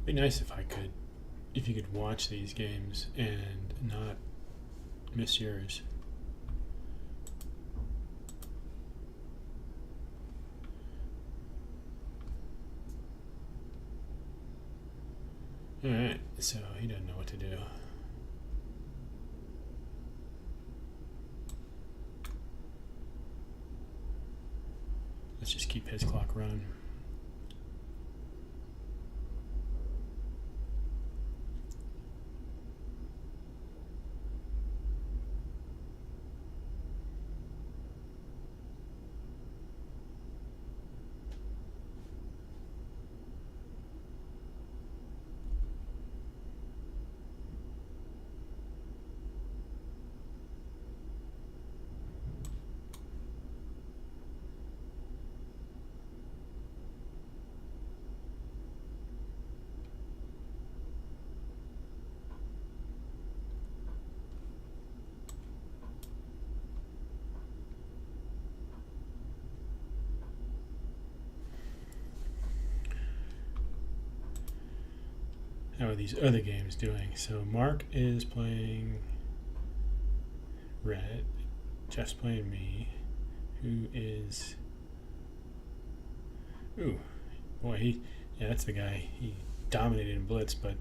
It'd be nice if you could watch these games and not miss yours. Alright, so he doesn't know what to do. Let's just keep his clock running. How are these other games doing? So Mark is playing Red. Jeff's playing me. Who is... Ooh, boy, yeah, that's the guy. He dominated in Blitz, but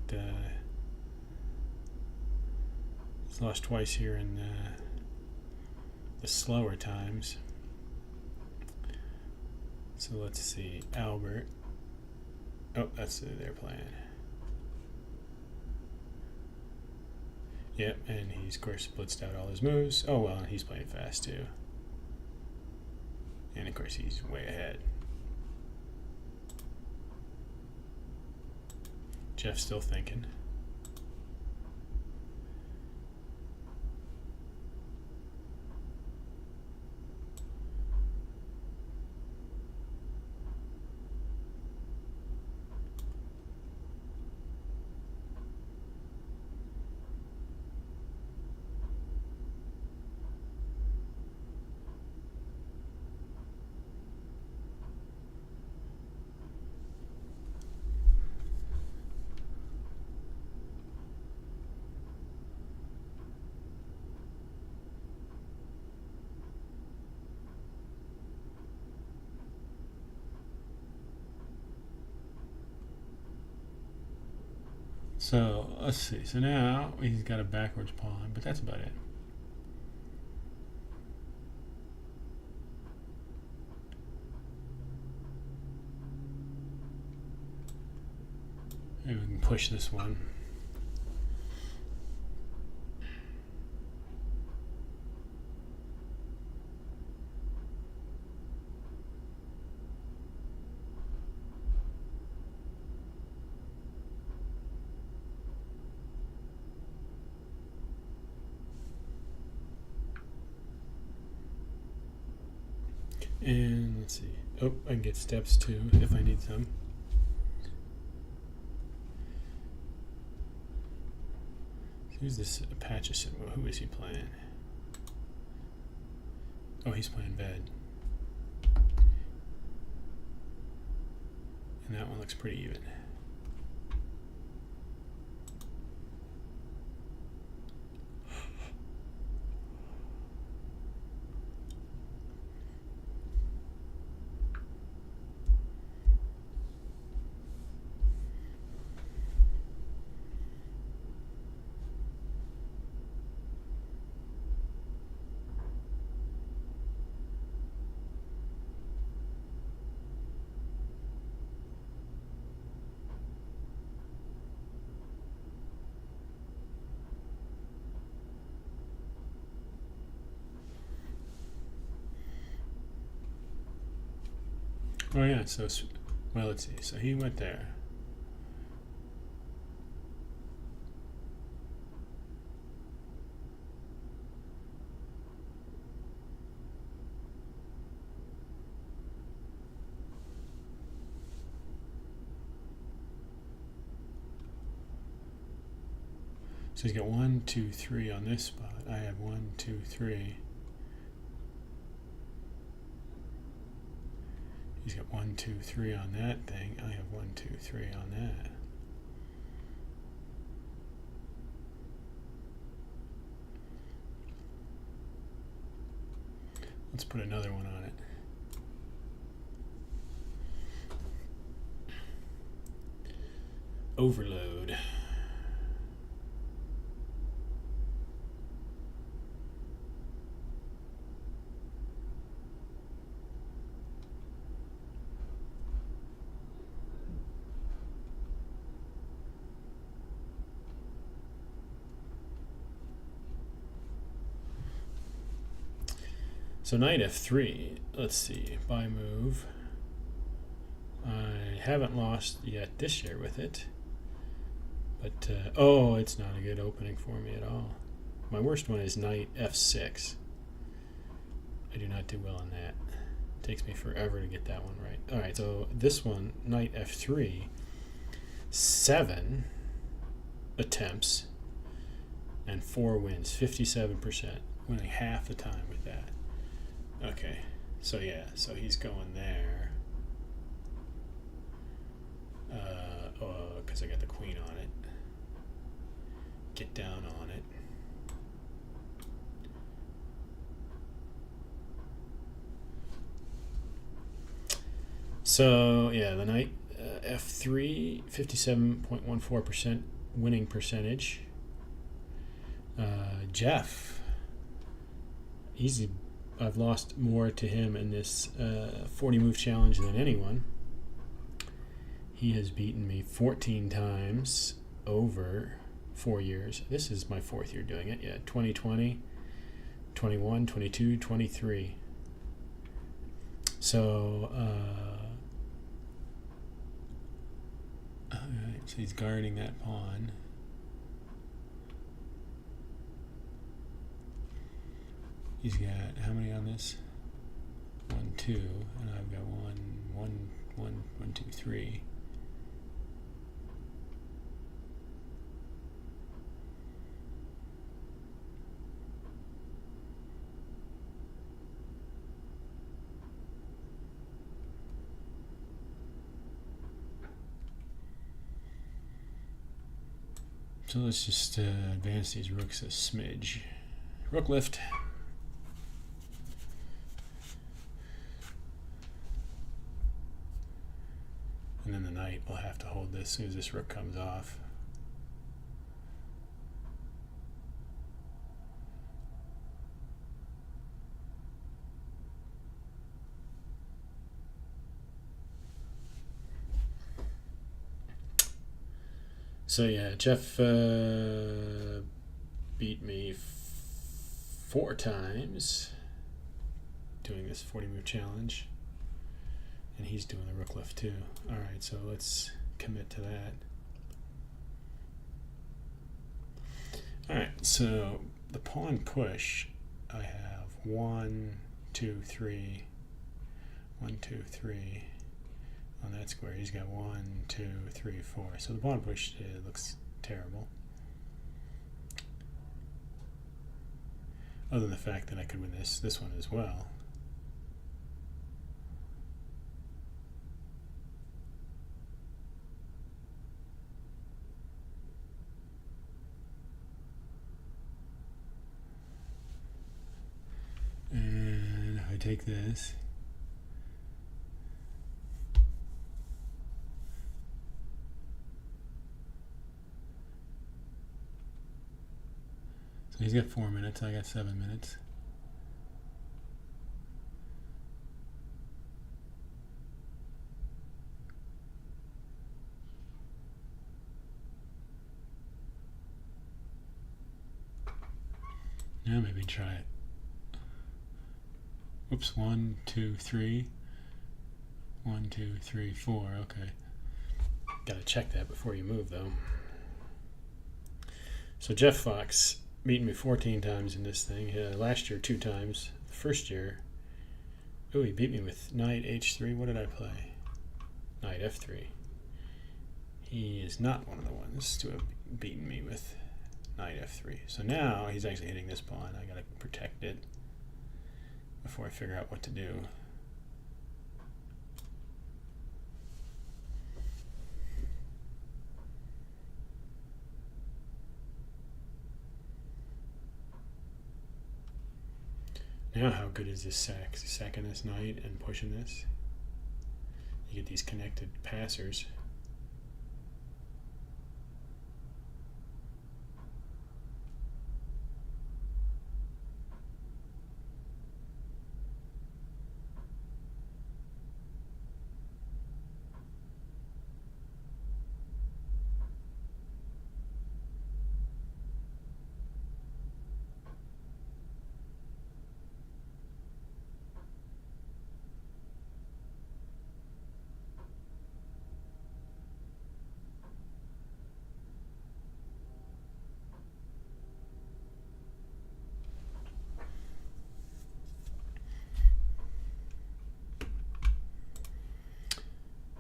he's lost twice here in the slower times. So let's see. Albert. Oh, that's who they're playing. Yep, and he's, of course, blitzed out all his moves. Oh, well, he's playing fast, too. And, of course, he's way ahead. Jeff's still thinking. So let's see. So now he's got a backwards pawn, but that's about it. Maybe we can push this one. And let's see. Oh, I can get steps too if I need some. Who's this Apache? Who is he playing? Oh, he's playing Ved. And that one looks pretty even. Oh yeah, so, well, let's see. So he went there. So he's got 1, 2, 3 on this spot. I have 1, 2, 3. He's got 1, 2, 3 on that thing. I have 1, 2, 3 on that. Let's put another one on it. Overload. So knight f3, let's see, by move. I haven't lost yet this year with it, but oh, it's not a good opening for me at all. My worst one is knight f6. I do not do well on that. It takes me forever to get that one right. All right, so this one, knight f3, 7 attempts and 4 wins, 57%, winning half the time with that. Okay, so yeah, so he's going there. Because I got the queen on it. Get down on it. So yeah, the knight f3, 57.14% winning percentage. Jeff, easy. I've lost more to him in this 40 move challenge than anyone. He has beaten me 14 times over 4 years. This is my 4th year doing it. Yeah, 2020, 21, 22, 23. So, alright, so he's guarding that pawn. He's got how many on this? 1, 2, and I've got 1, 2, 3. So let's just advance these rooks a smidge. Rook lift. And then the knight will have to hold this as soon as this rook comes off. So yeah, Jeff beat me 4 times doing this 40-move challenge. And he's doing the rook lift too. Alright, so let's commit to that. Alright, so the pawn push, I have 1, 2, 3, 1, 2, 3 on that square. He's got 1, 2, 3, 4. So the pawn push looks terrible. Other than the fact that I could win this one as well. And if I take this, so he's got 4 minutes, I got 7 minutes. Now maybe try it. Oops, 1, 2, 3. 1, 2, 3, 4. Okay. Gotta check that before you move, though. So Jeff Fox beat me 14 times in this thing. Last year, 2 times. The first year, oh, he beat me with knight h3. What did I play? Knight f3. He is not one of the ones to have beaten me with knight f3. So now he's actually hitting this pawn. I gotta protect it before I figure out what to do. Now how good is this sacking this knight and pushing this? You get these connected passers.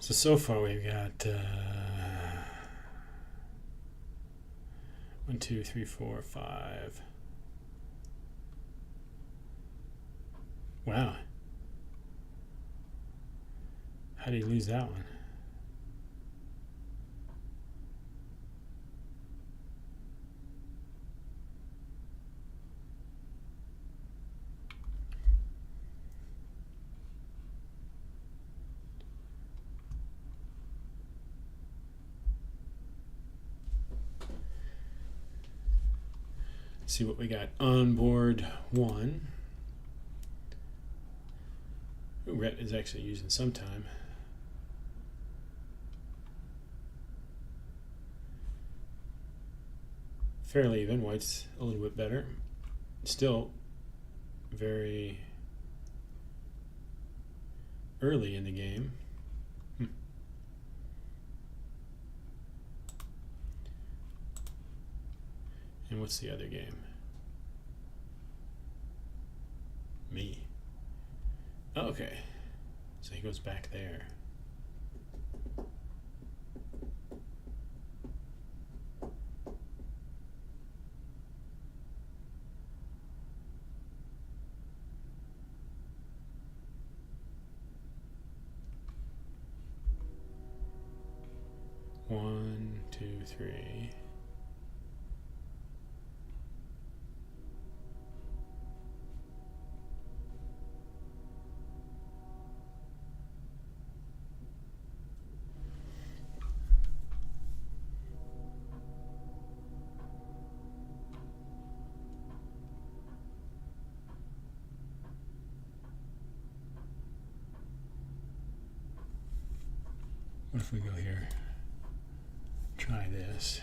So far we've got 1, 2, 3, 4, 5. Wow. How did he lose that one? See what we got on board 1. Ooh, Rhett is actually using some time. fairly even. White's a little bit better. Still very early in the game. And what's the other game? Me. Oh, okay. So he goes back there. One, two, three. What if we go here? Try this.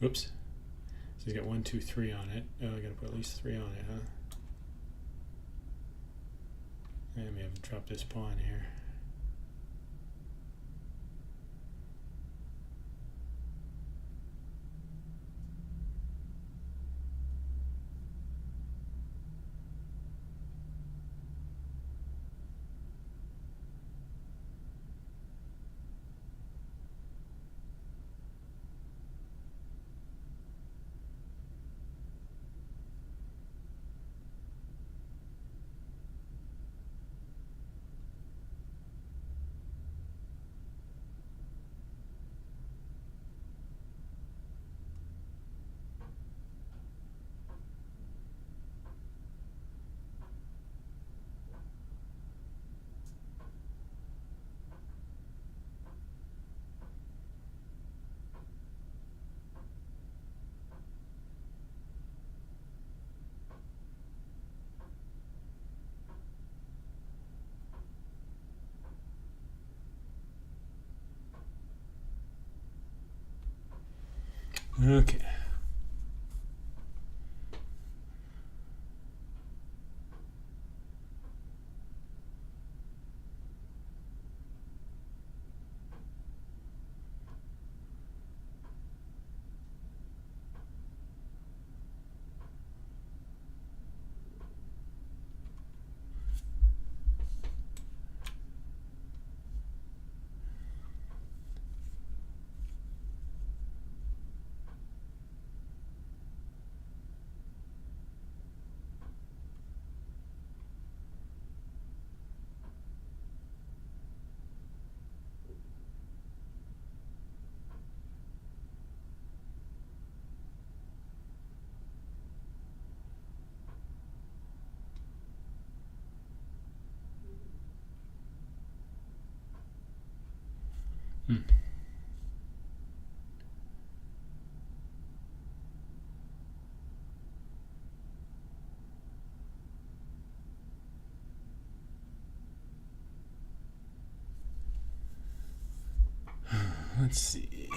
Whoops. So he's got 1, 2, 3 on it. Oh, I gotta put at least 3 on it, huh? I may have dropped this pawn here. Okay. Hmm. Let's see.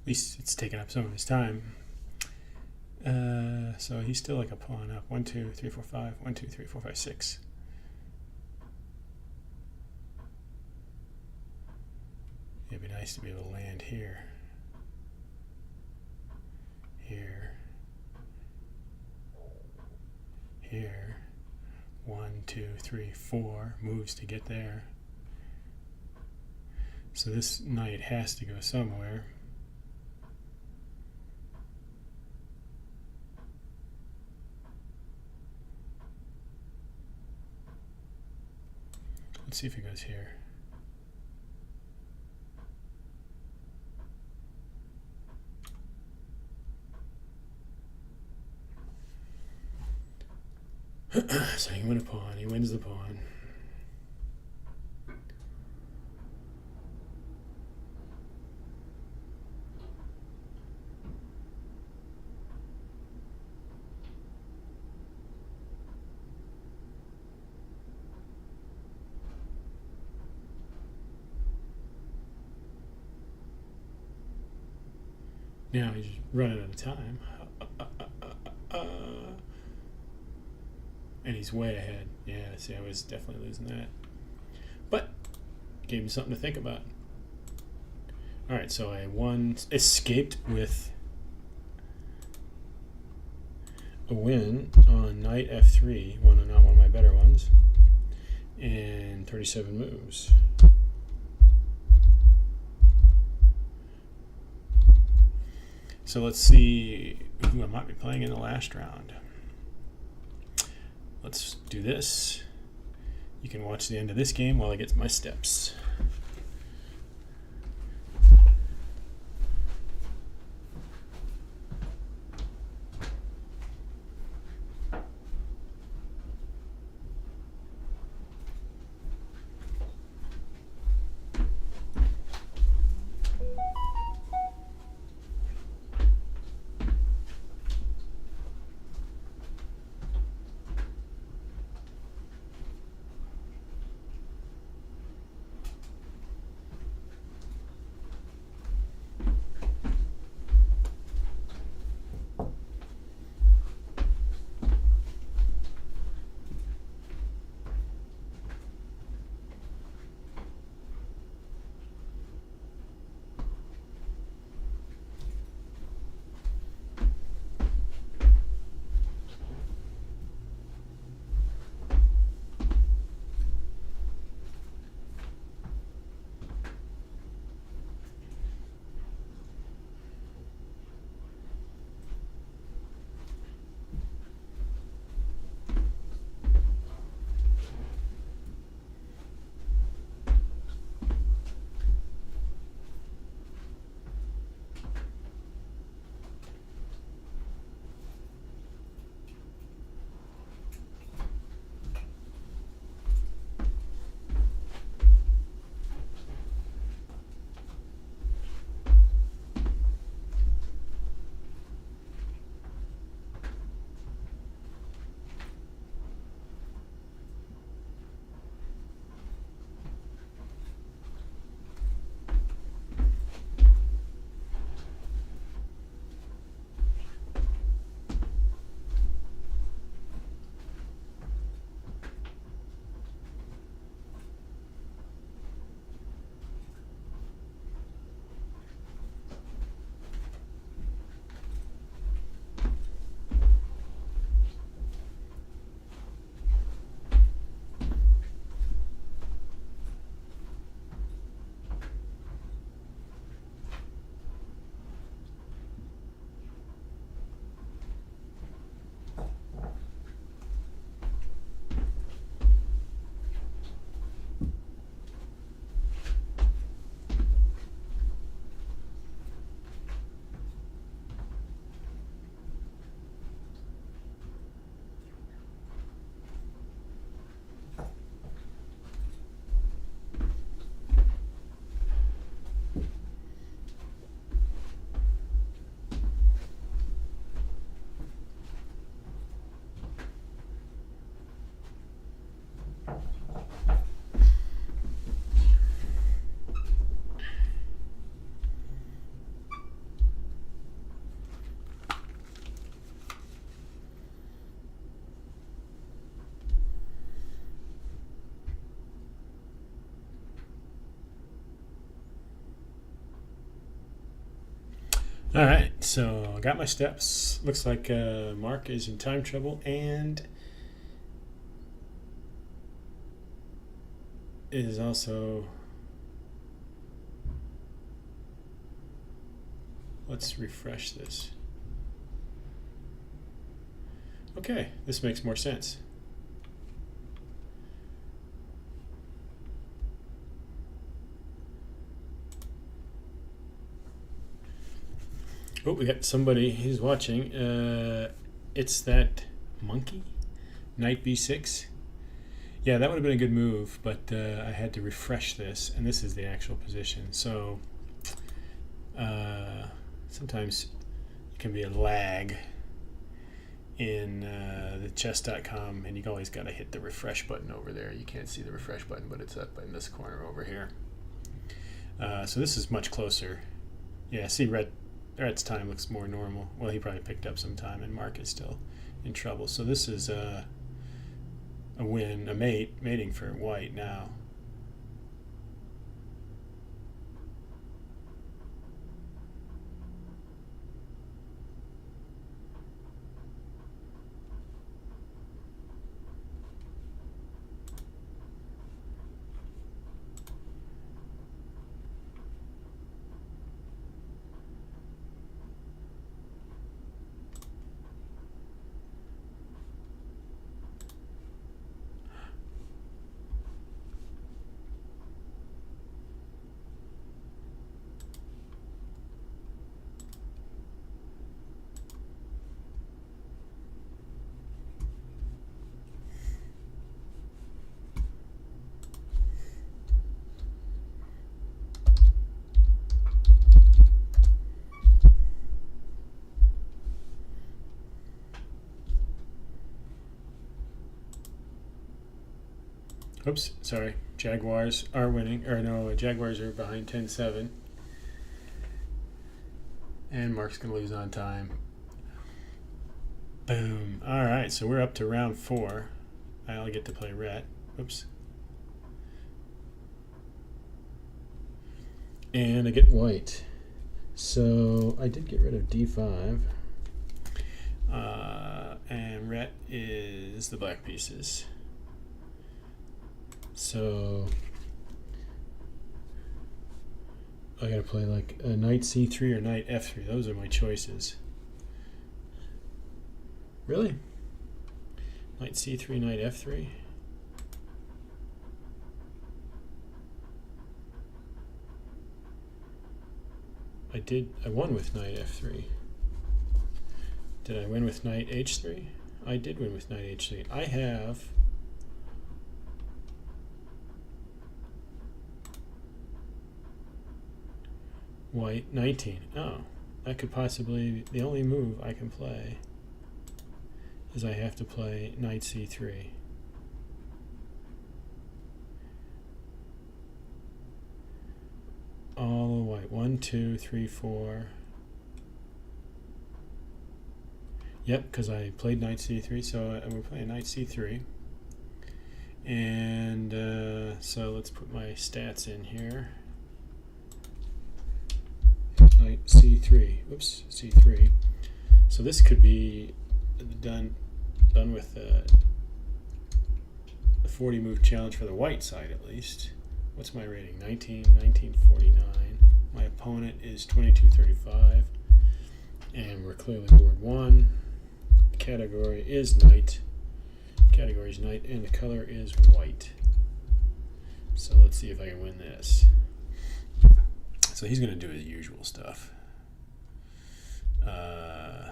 least it's taken up some of his time. So he's still like a pawn up. 1, 2, 3, 4, 5. 1, 2, 3, 4, 5, 6. It'd be nice to be able to land here. Here. Here. 1, 2, 3, 4 moves to get there. So this knight has to go somewhere. Let's see if it goes here. So he win a pawn. He wins the pawn. Now he's running out of time. And he's way ahead. Yeah, see, I was definitely losing that. But gave me something to think about. Alright, so I escaped with a win on knight f3, not one of my better ones, and 37 moves. So let's see who I might be playing in the last round. Let's do this. You can watch the end of this game while I get to my steps. All right, so I got my steps. Looks like Mark is in time trouble and is also. Let's refresh this. Okay, this makes more sense. Oh, we got somebody who's watching. It's that monkey, knight b6. Yeah, that would have been a good move, but I had to refresh this, and this is the actual position. So sometimes it can be a lag in the chess.com, and you always got to hit the refresh button over there. You can't see the refresh button, but it's up in this corner over here. So this is much closer. Yeah, see, Red's time looks more normal. Well, he probably picked up some time, and Mark is still in trouble. So this is a win, mating for white now. Oops, sorry. Jaguars are winning. Or no, Jaguars are behind 10-7. And Mark's going to lose on time. Boom. All right, so we're up to round 4. I'll get to play red. Oops. And I get white. So I did get rid of d5. And red is the black pieces. So I gotta play like a knight c3 or knight f3. Those are my choices. Really? Knight c3, knight f3? I won with knight f3. Did I win with knight h3? I did win with knight h3. I have white 19. Oh, that could possibly, the only move I can play is I have to play knight c3. All white. 1, 2, 3, 4. Yep, because I played knight c3, so we're playing knight c3. And so let's put my stats in here. Knight c3. Whoops, c3. So this could be done with a 40 move challenge for the white side at least. What's my rating? 1949. My opponent is 2235. And we're clearly board 1. The category is knight. Category is knight, and the color is white. So let's see if I can win this. So he's going to do his usual stuff. I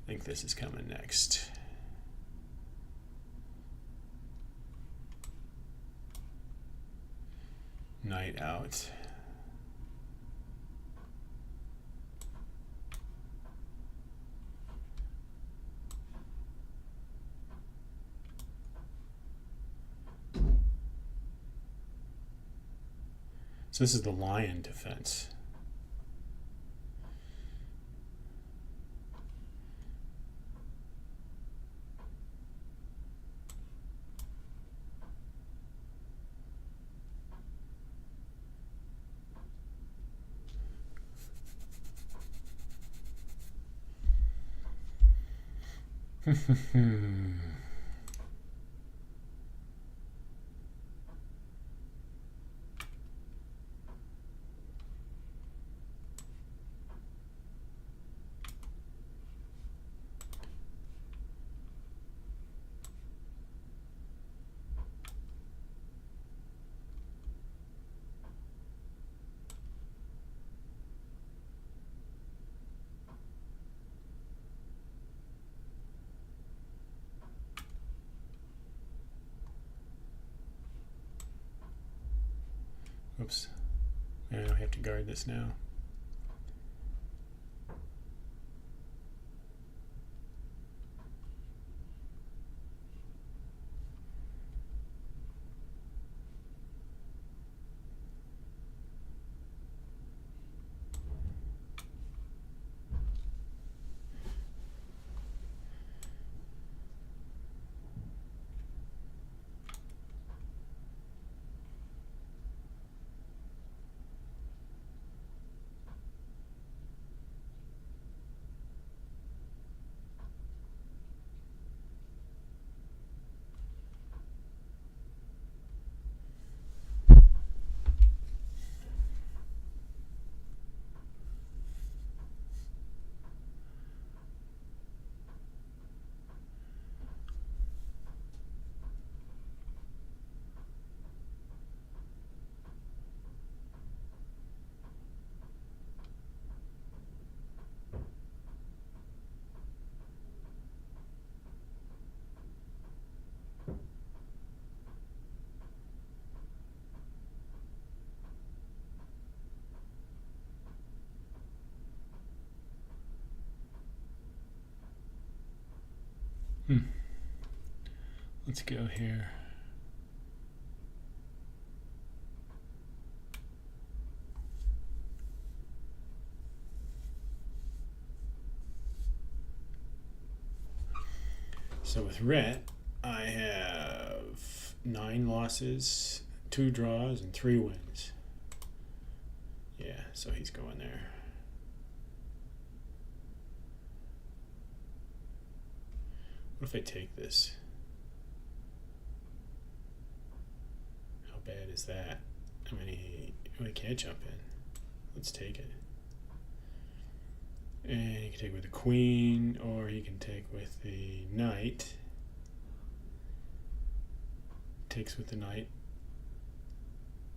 think this is coming next. Knight out. So this is the lion defense. Oops. I don't have to guard this now. Let's go here. So with Rhett, I have 9 losses, 2 draws, and 3 wins. Yeah, so he's going there. What if I take this? How bad is that? I mean, he can't jump in. Let's take it. And he can take with the queen, or he can take with the knight. Takes with the knight.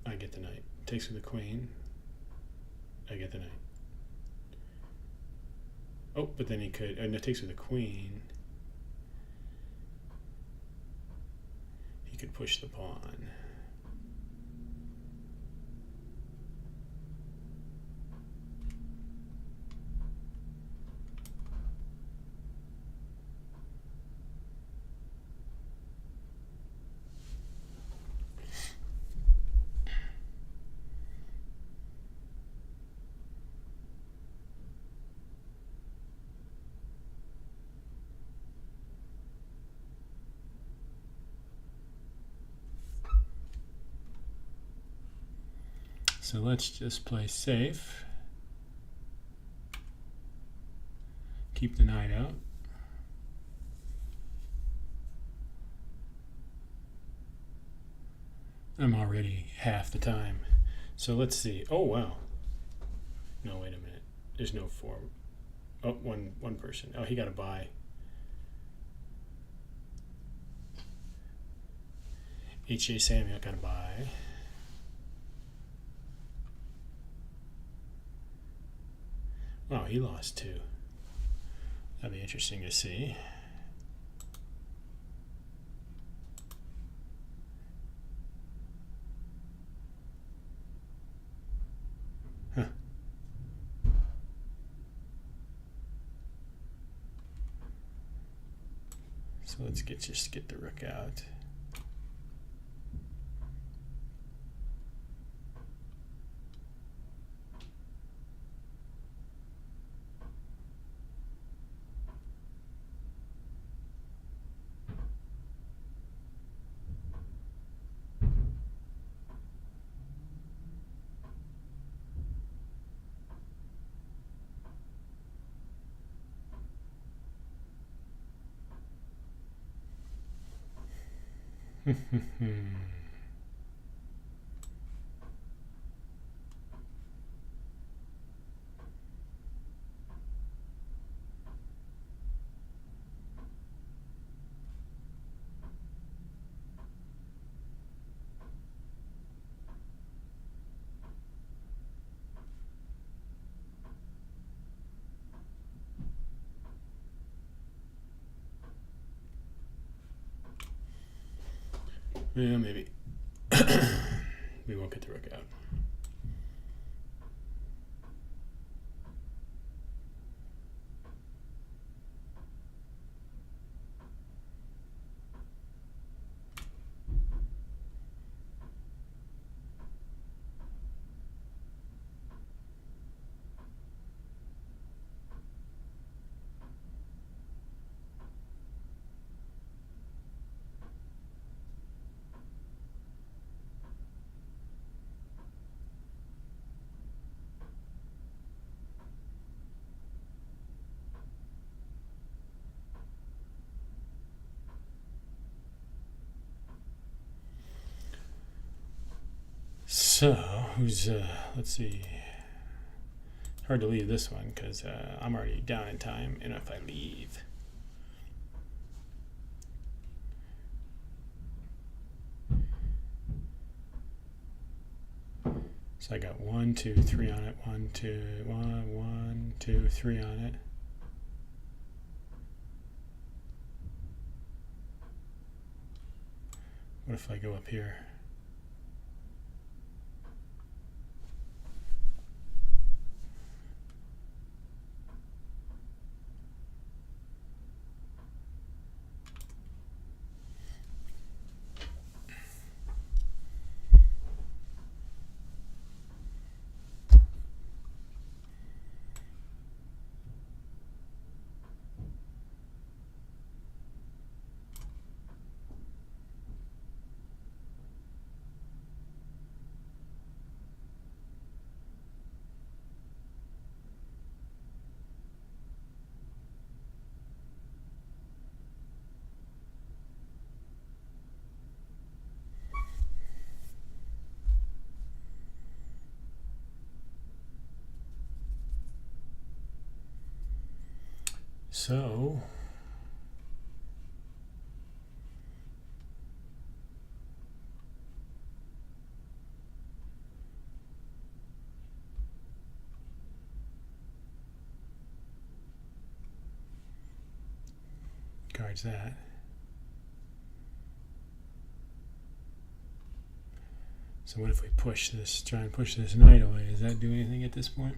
I get the knight. Takes with the queen. I get the knight. Oh, but then he could. No, takes with the queen. He could push the pawn. So let's just play safe. Keep the knight out. I'm already half the time. So let's see. Oh, wow. No, wait a minute. There's no 4. Oh, one person. Oh, he got a buy. H.J. Samuel got a buy. Oh, he lost 2. That'd be interesting to see. Huh. So let's just get the rook out. Yeah, maybe. We won't get the rook out. So, let's see. Hard to leave this one because I'm already down in time, and if I leave. So I got 1, 2, 3 on it. 1, 2, 1, 2, 3 on it. What if I go up here? So guards that. So what if we push this, try and push this knight away? Does that do anything at this point?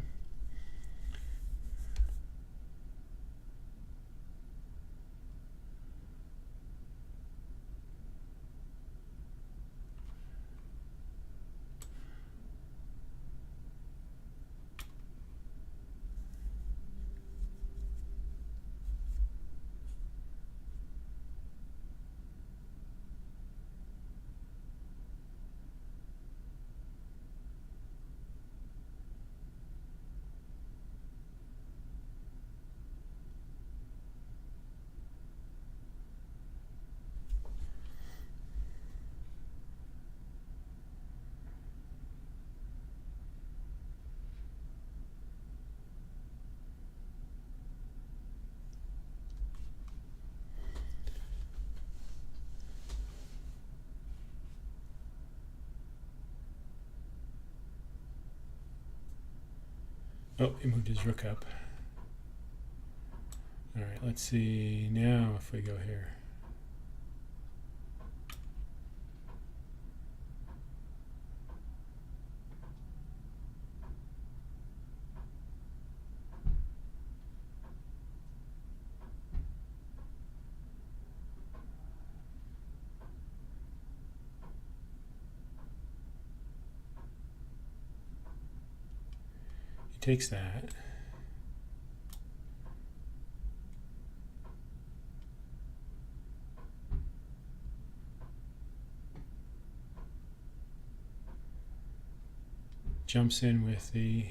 Oh, he moved his rook up. All right, let's see now if we go here. He takes that. Jumps in with the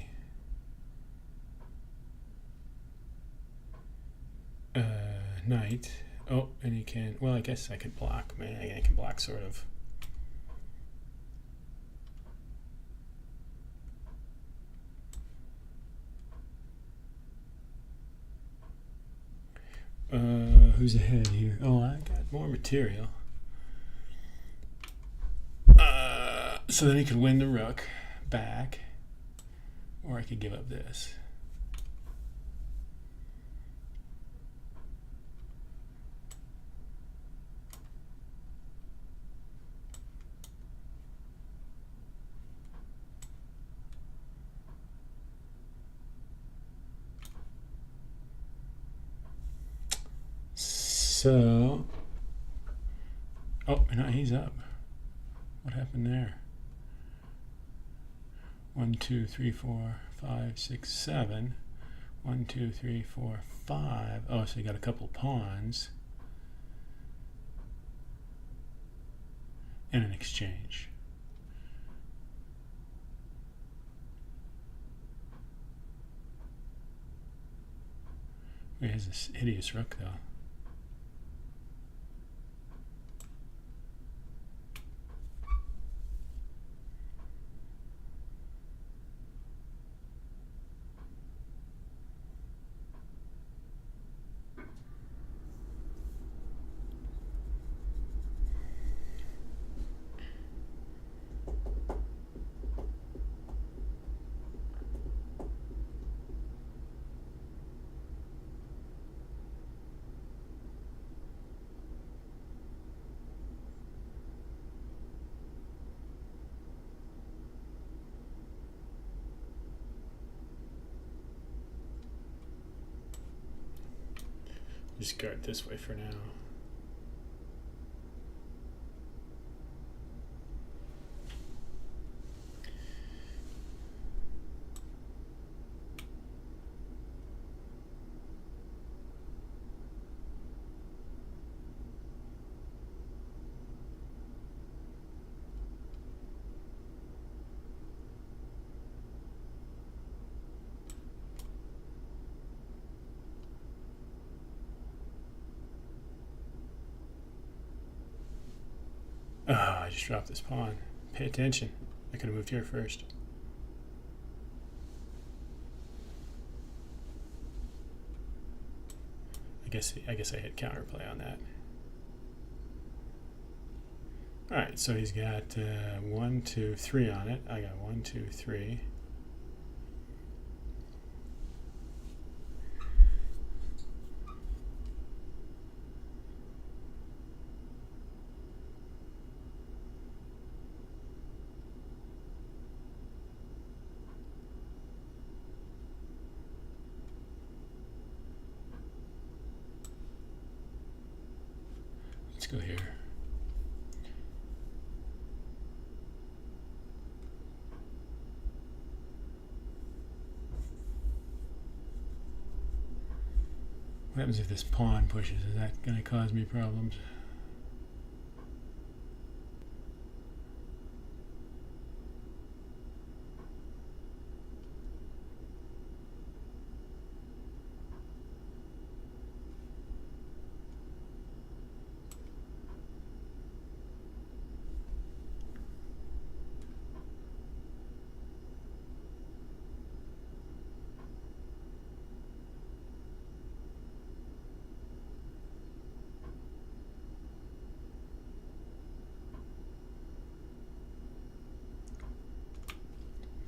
knight. Oh, and he can, well, I guess I could block. Man, I can block sort of. Who's ahead here? Oh, I got more material. So then he could win the rook back, or I could give up this. So, oh, no, he's up. What happened there? 1, 2, 3, 4, 5, 6, 7. 1, 2, 3, 4, 5. Oh, so you got a couple pawns and an exchange. He has this hideous rook, though. Just guard this way for now. Oh, I just dropped this pawn. Pay attention. I could have moved here first. I guess I hit counterplay on that. All right, so he's got 1, 2, 3 on it. I got 1, 2, 3. Let's go here. What happens if this pawn pushes? Is that going to cause me problems?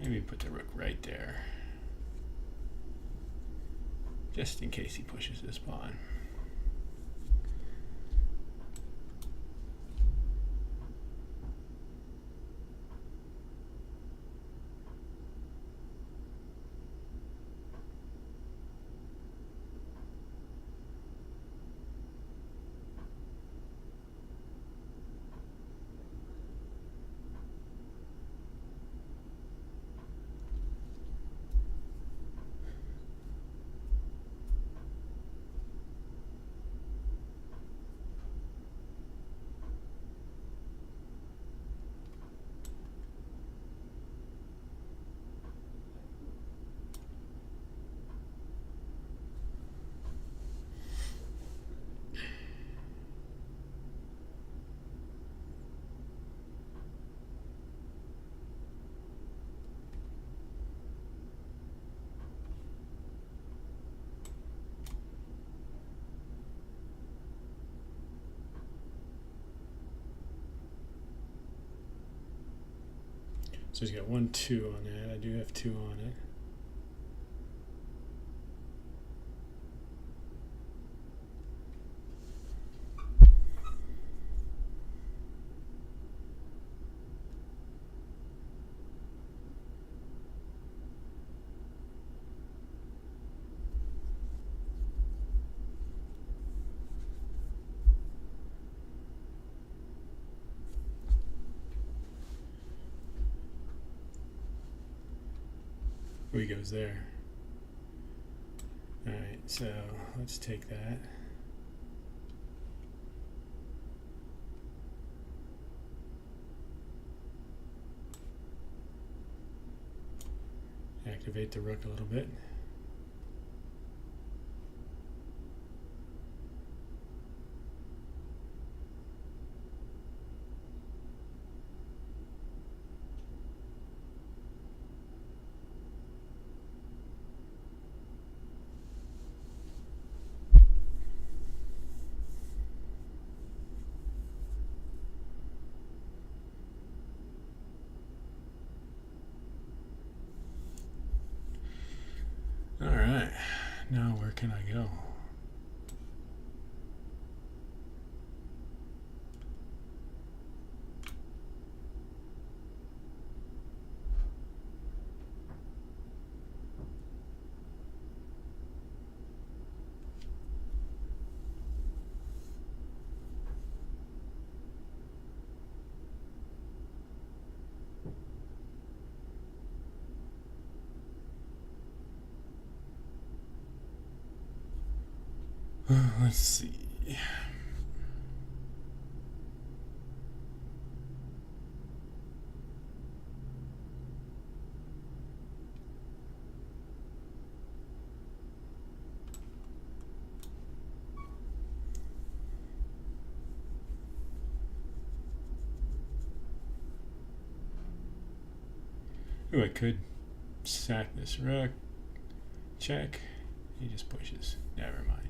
Maybe put the rook right there, just in case he pushes this pawn. So he's got 1, 2 on that. I do have 2 on it. Oh, he goes there. All right, so let's take that. Activate the rook a little bit. All right, now where can I go? Let's see. Ooh, I could sack this rook. Check. He just pushes. Never mind.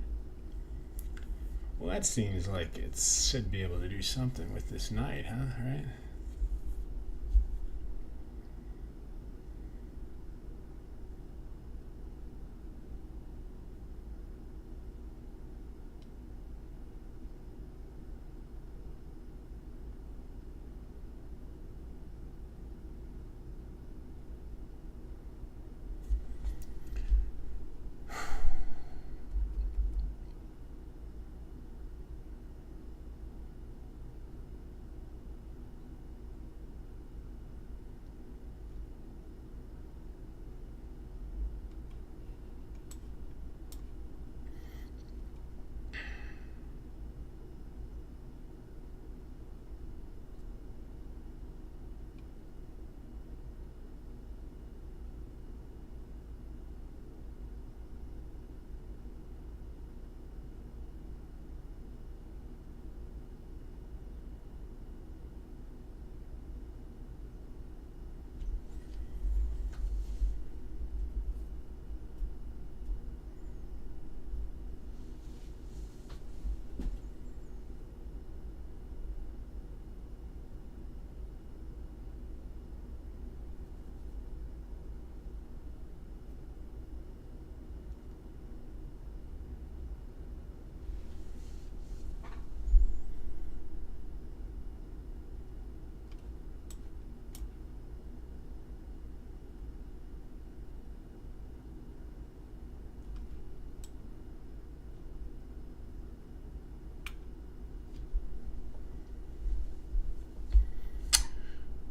Well, that seems like it should be able to do something with this knight, huh? Right?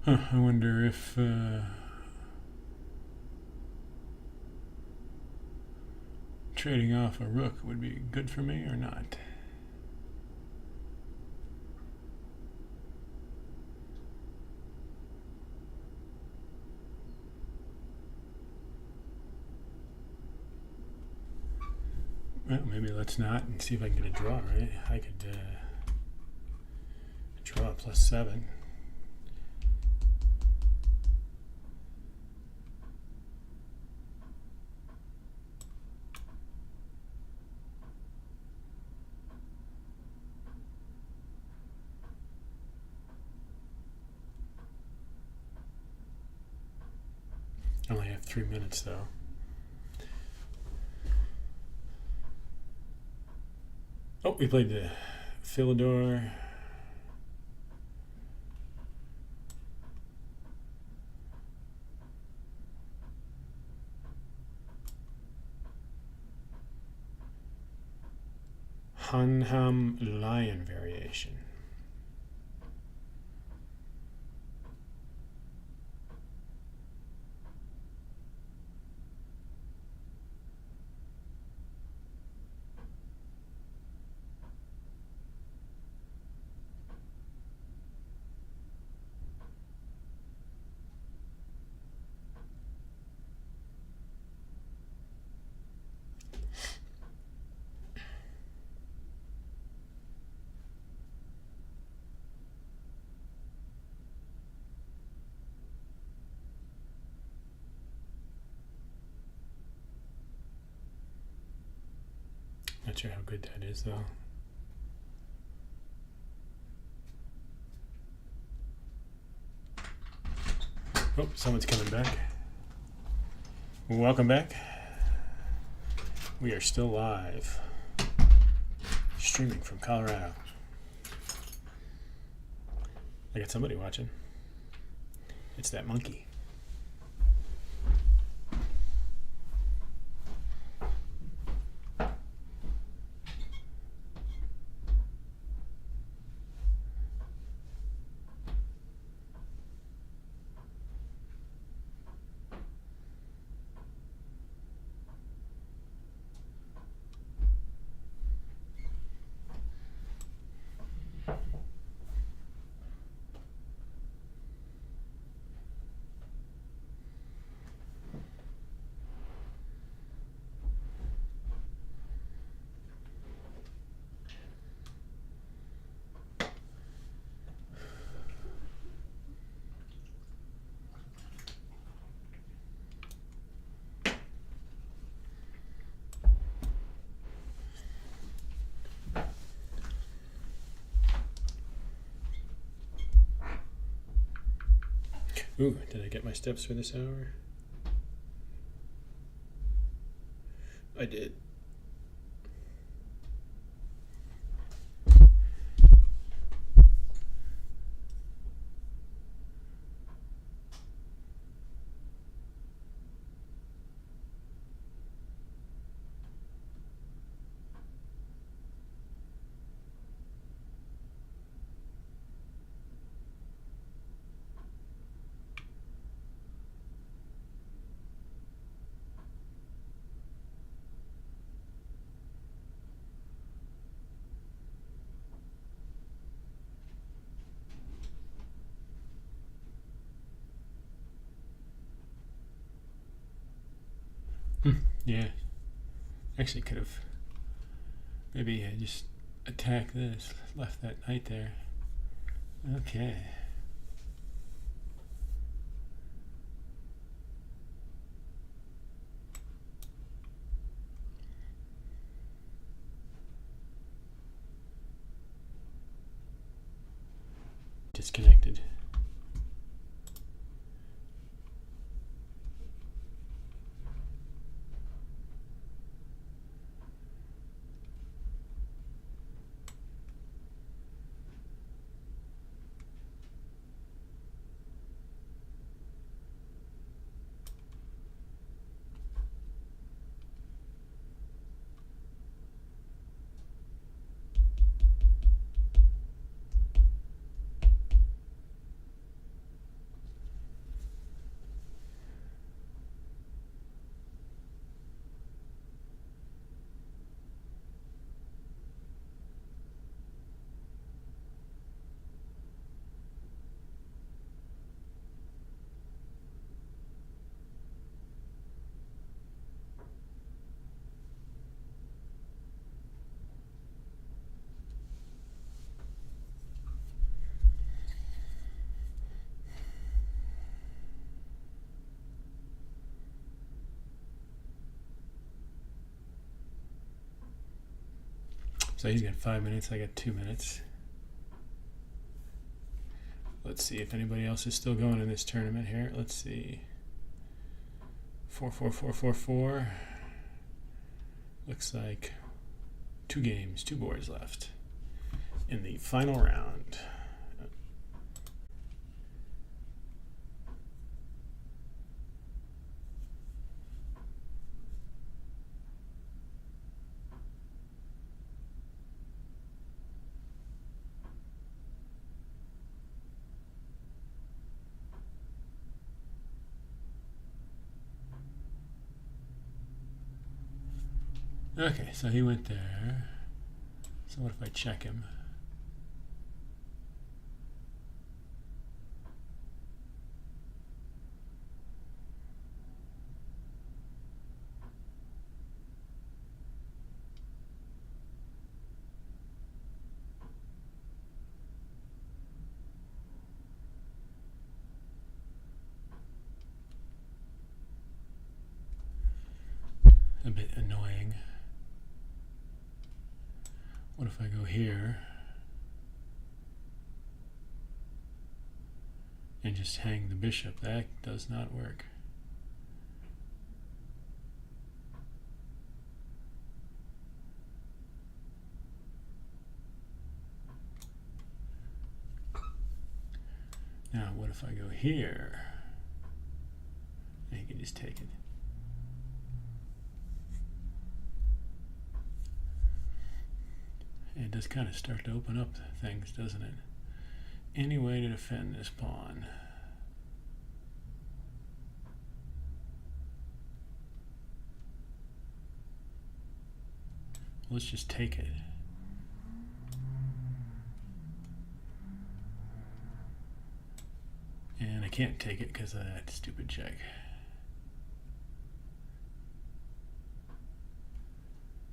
Huh, I wonder if trading off a rook would be good for me or not. Well, maybe let's not and see if I can get a draw, right? I could draw +7. 3 minutes though. Oh, we played the Philidor. Hanham Lion variation. Not sure how good that is though. Oh, someone's coming back. Welcome back. We are still live, streaming from Colorado. I got somebody watching. It's that monkey. Ooh, did I get my steps for this hour? I did. Yeah. Actually could have maybe just attacked this, left that knight there. Okay. Disconnected. So he's got 5 minutes, I got 2 minutes. Let's see if anybody else is still going in this tournament here. Let's see. 4-4-4-4-4. Looks like 2 games, 2 boards left in the final round. Okay, so he went there. So what if I check him? A bit annoying. What if I go here and just hang the bishop? That does not work. Now, what if I go here? And he can just take it. It does kind of start to open up things, doesn't it? Any way to defend this pawn? Let's just take it. And I can't take it because of that stupid check.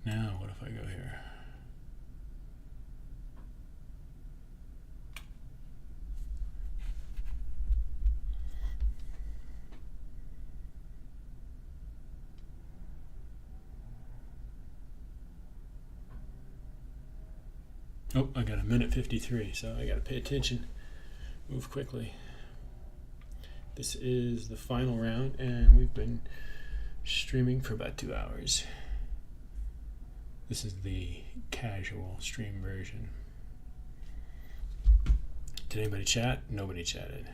Now, what if I go here? Oh, I got a minute 53, so I got to pay attention. Move quickly. This is the final round, and we've been streaming for about 2 hours. This is the casual stream version. Did anybody chat? Nobody chatted.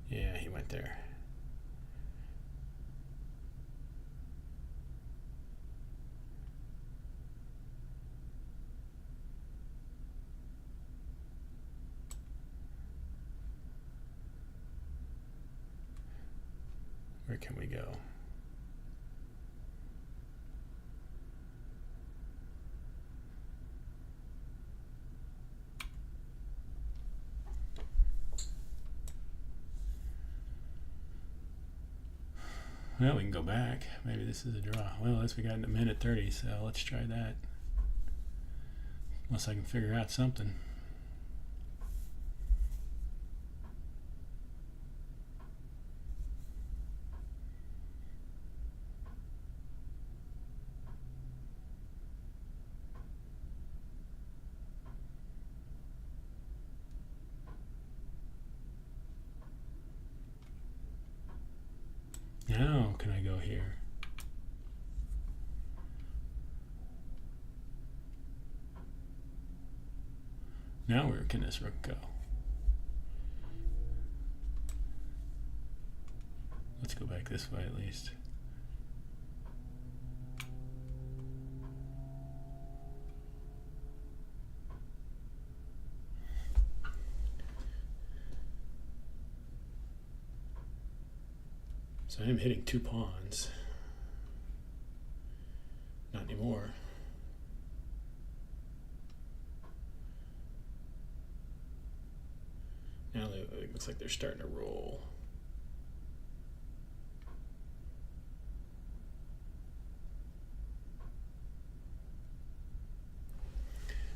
Yeah, he went there. Where can we go? Well, we can go back. Maybe this is a draw. Well, at least we got in a minute 30, so let's try that. Unless I can figure out something. Now, can I go here? Now where can this rook go? Let's go back this way at least. So I'm hitting 2 pawns. Not anymore. Now it looks like they're starting to roll.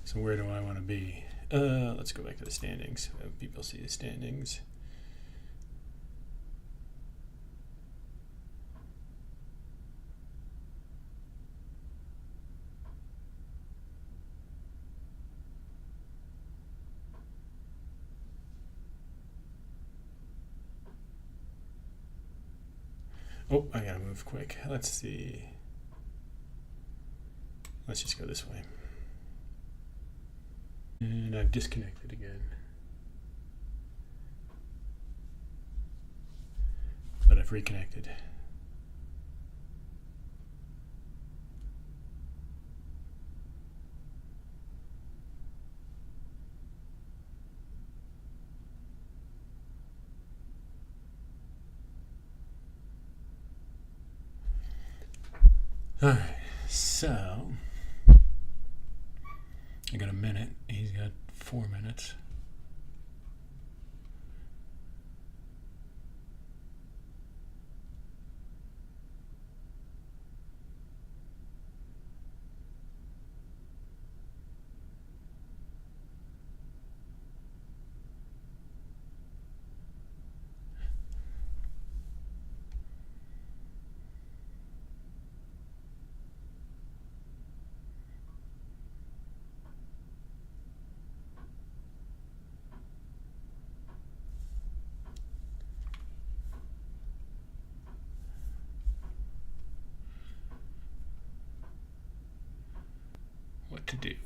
So where do I want to be? Let's go back to the standings. People see the standings. Oh, I gotta move quick. Let's see. Let's just go this way. And I've disconnected again. But I've reconnected. All right, so I got a minute. He's got 4 minutes.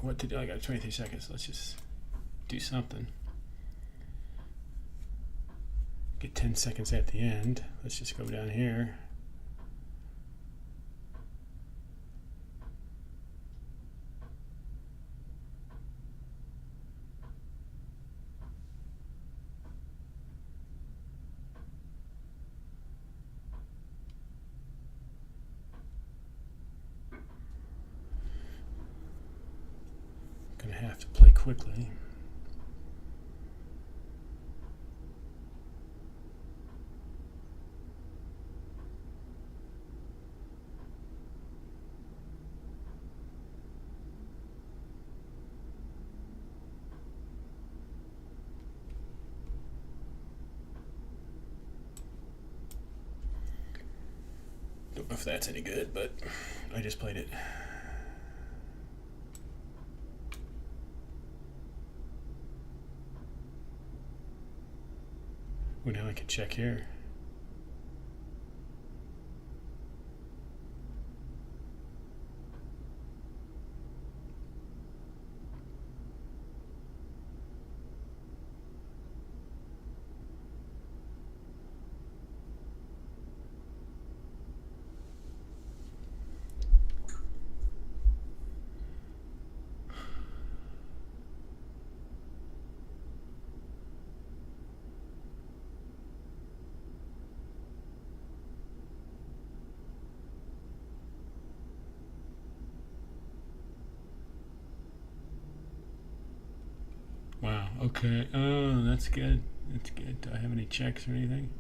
What to do? I got 23 seconds. Let's just do something. Get 10 seconds at the end. Let's just go down here. Gonna have to play quickly. Don't know if that's any good, but I just played it. Well, now I can check here. Wow, okay. Oh, that's good. That's good. Do I have any checks or anything?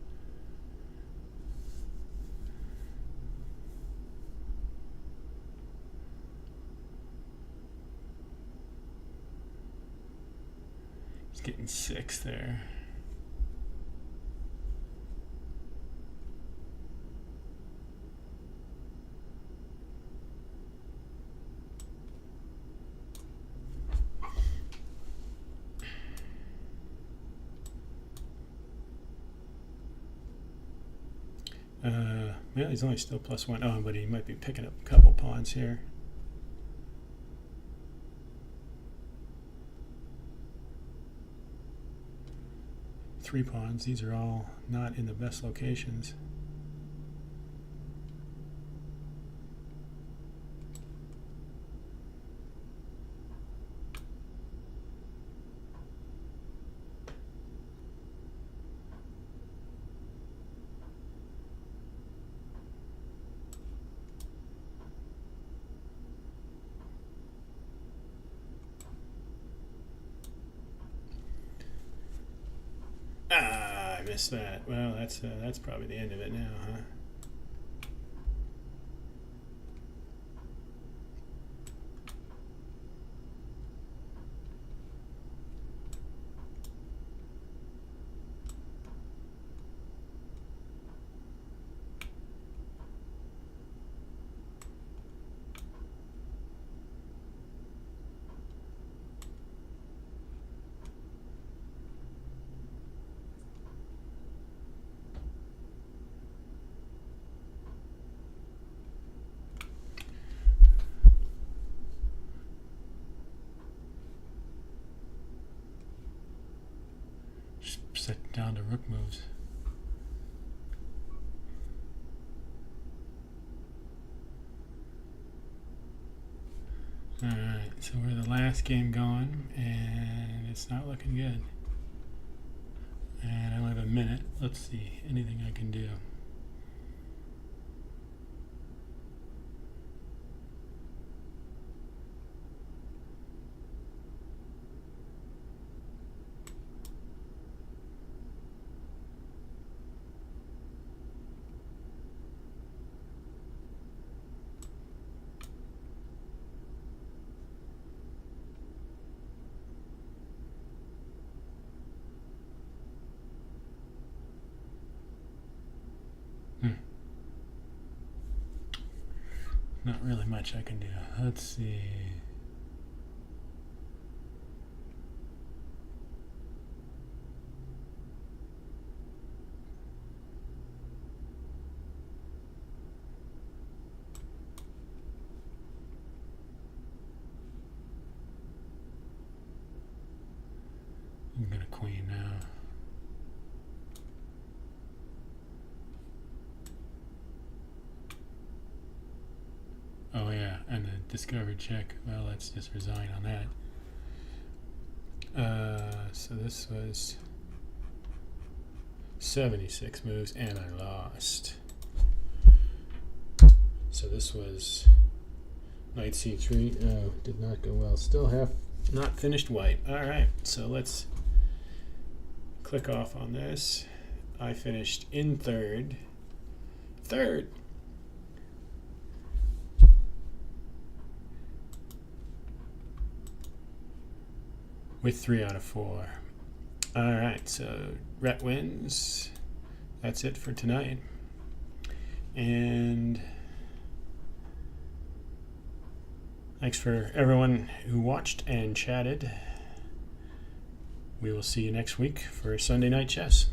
He's getting 6 there. Well, he's only still +1. Oh, but he might be picking up a couple pawns here. Three pawns. These are all not in the best locations. Ah, I missed that. Well, that's probably the end of it now, huh? force it down to rook moves. Alright, so we're the last game going, and it's not looking good. And I only have a minute. Let's see, anything I can do. Not really much I can do. Let's see. I'm gonna queen now. Oh yeah, and the discovered check. Well, let's just resign on that. So this was 76 moves, and I lost. So this was knight c3. Oh, did not go well. Still have not finished white. All right, so let's click off on this. I finished in third. With 3 out of 4. All right, so Rhett wins. That's it for tonight. And thanks for everyone who watched and chatted. We will see you next week for Sunday Night Chess.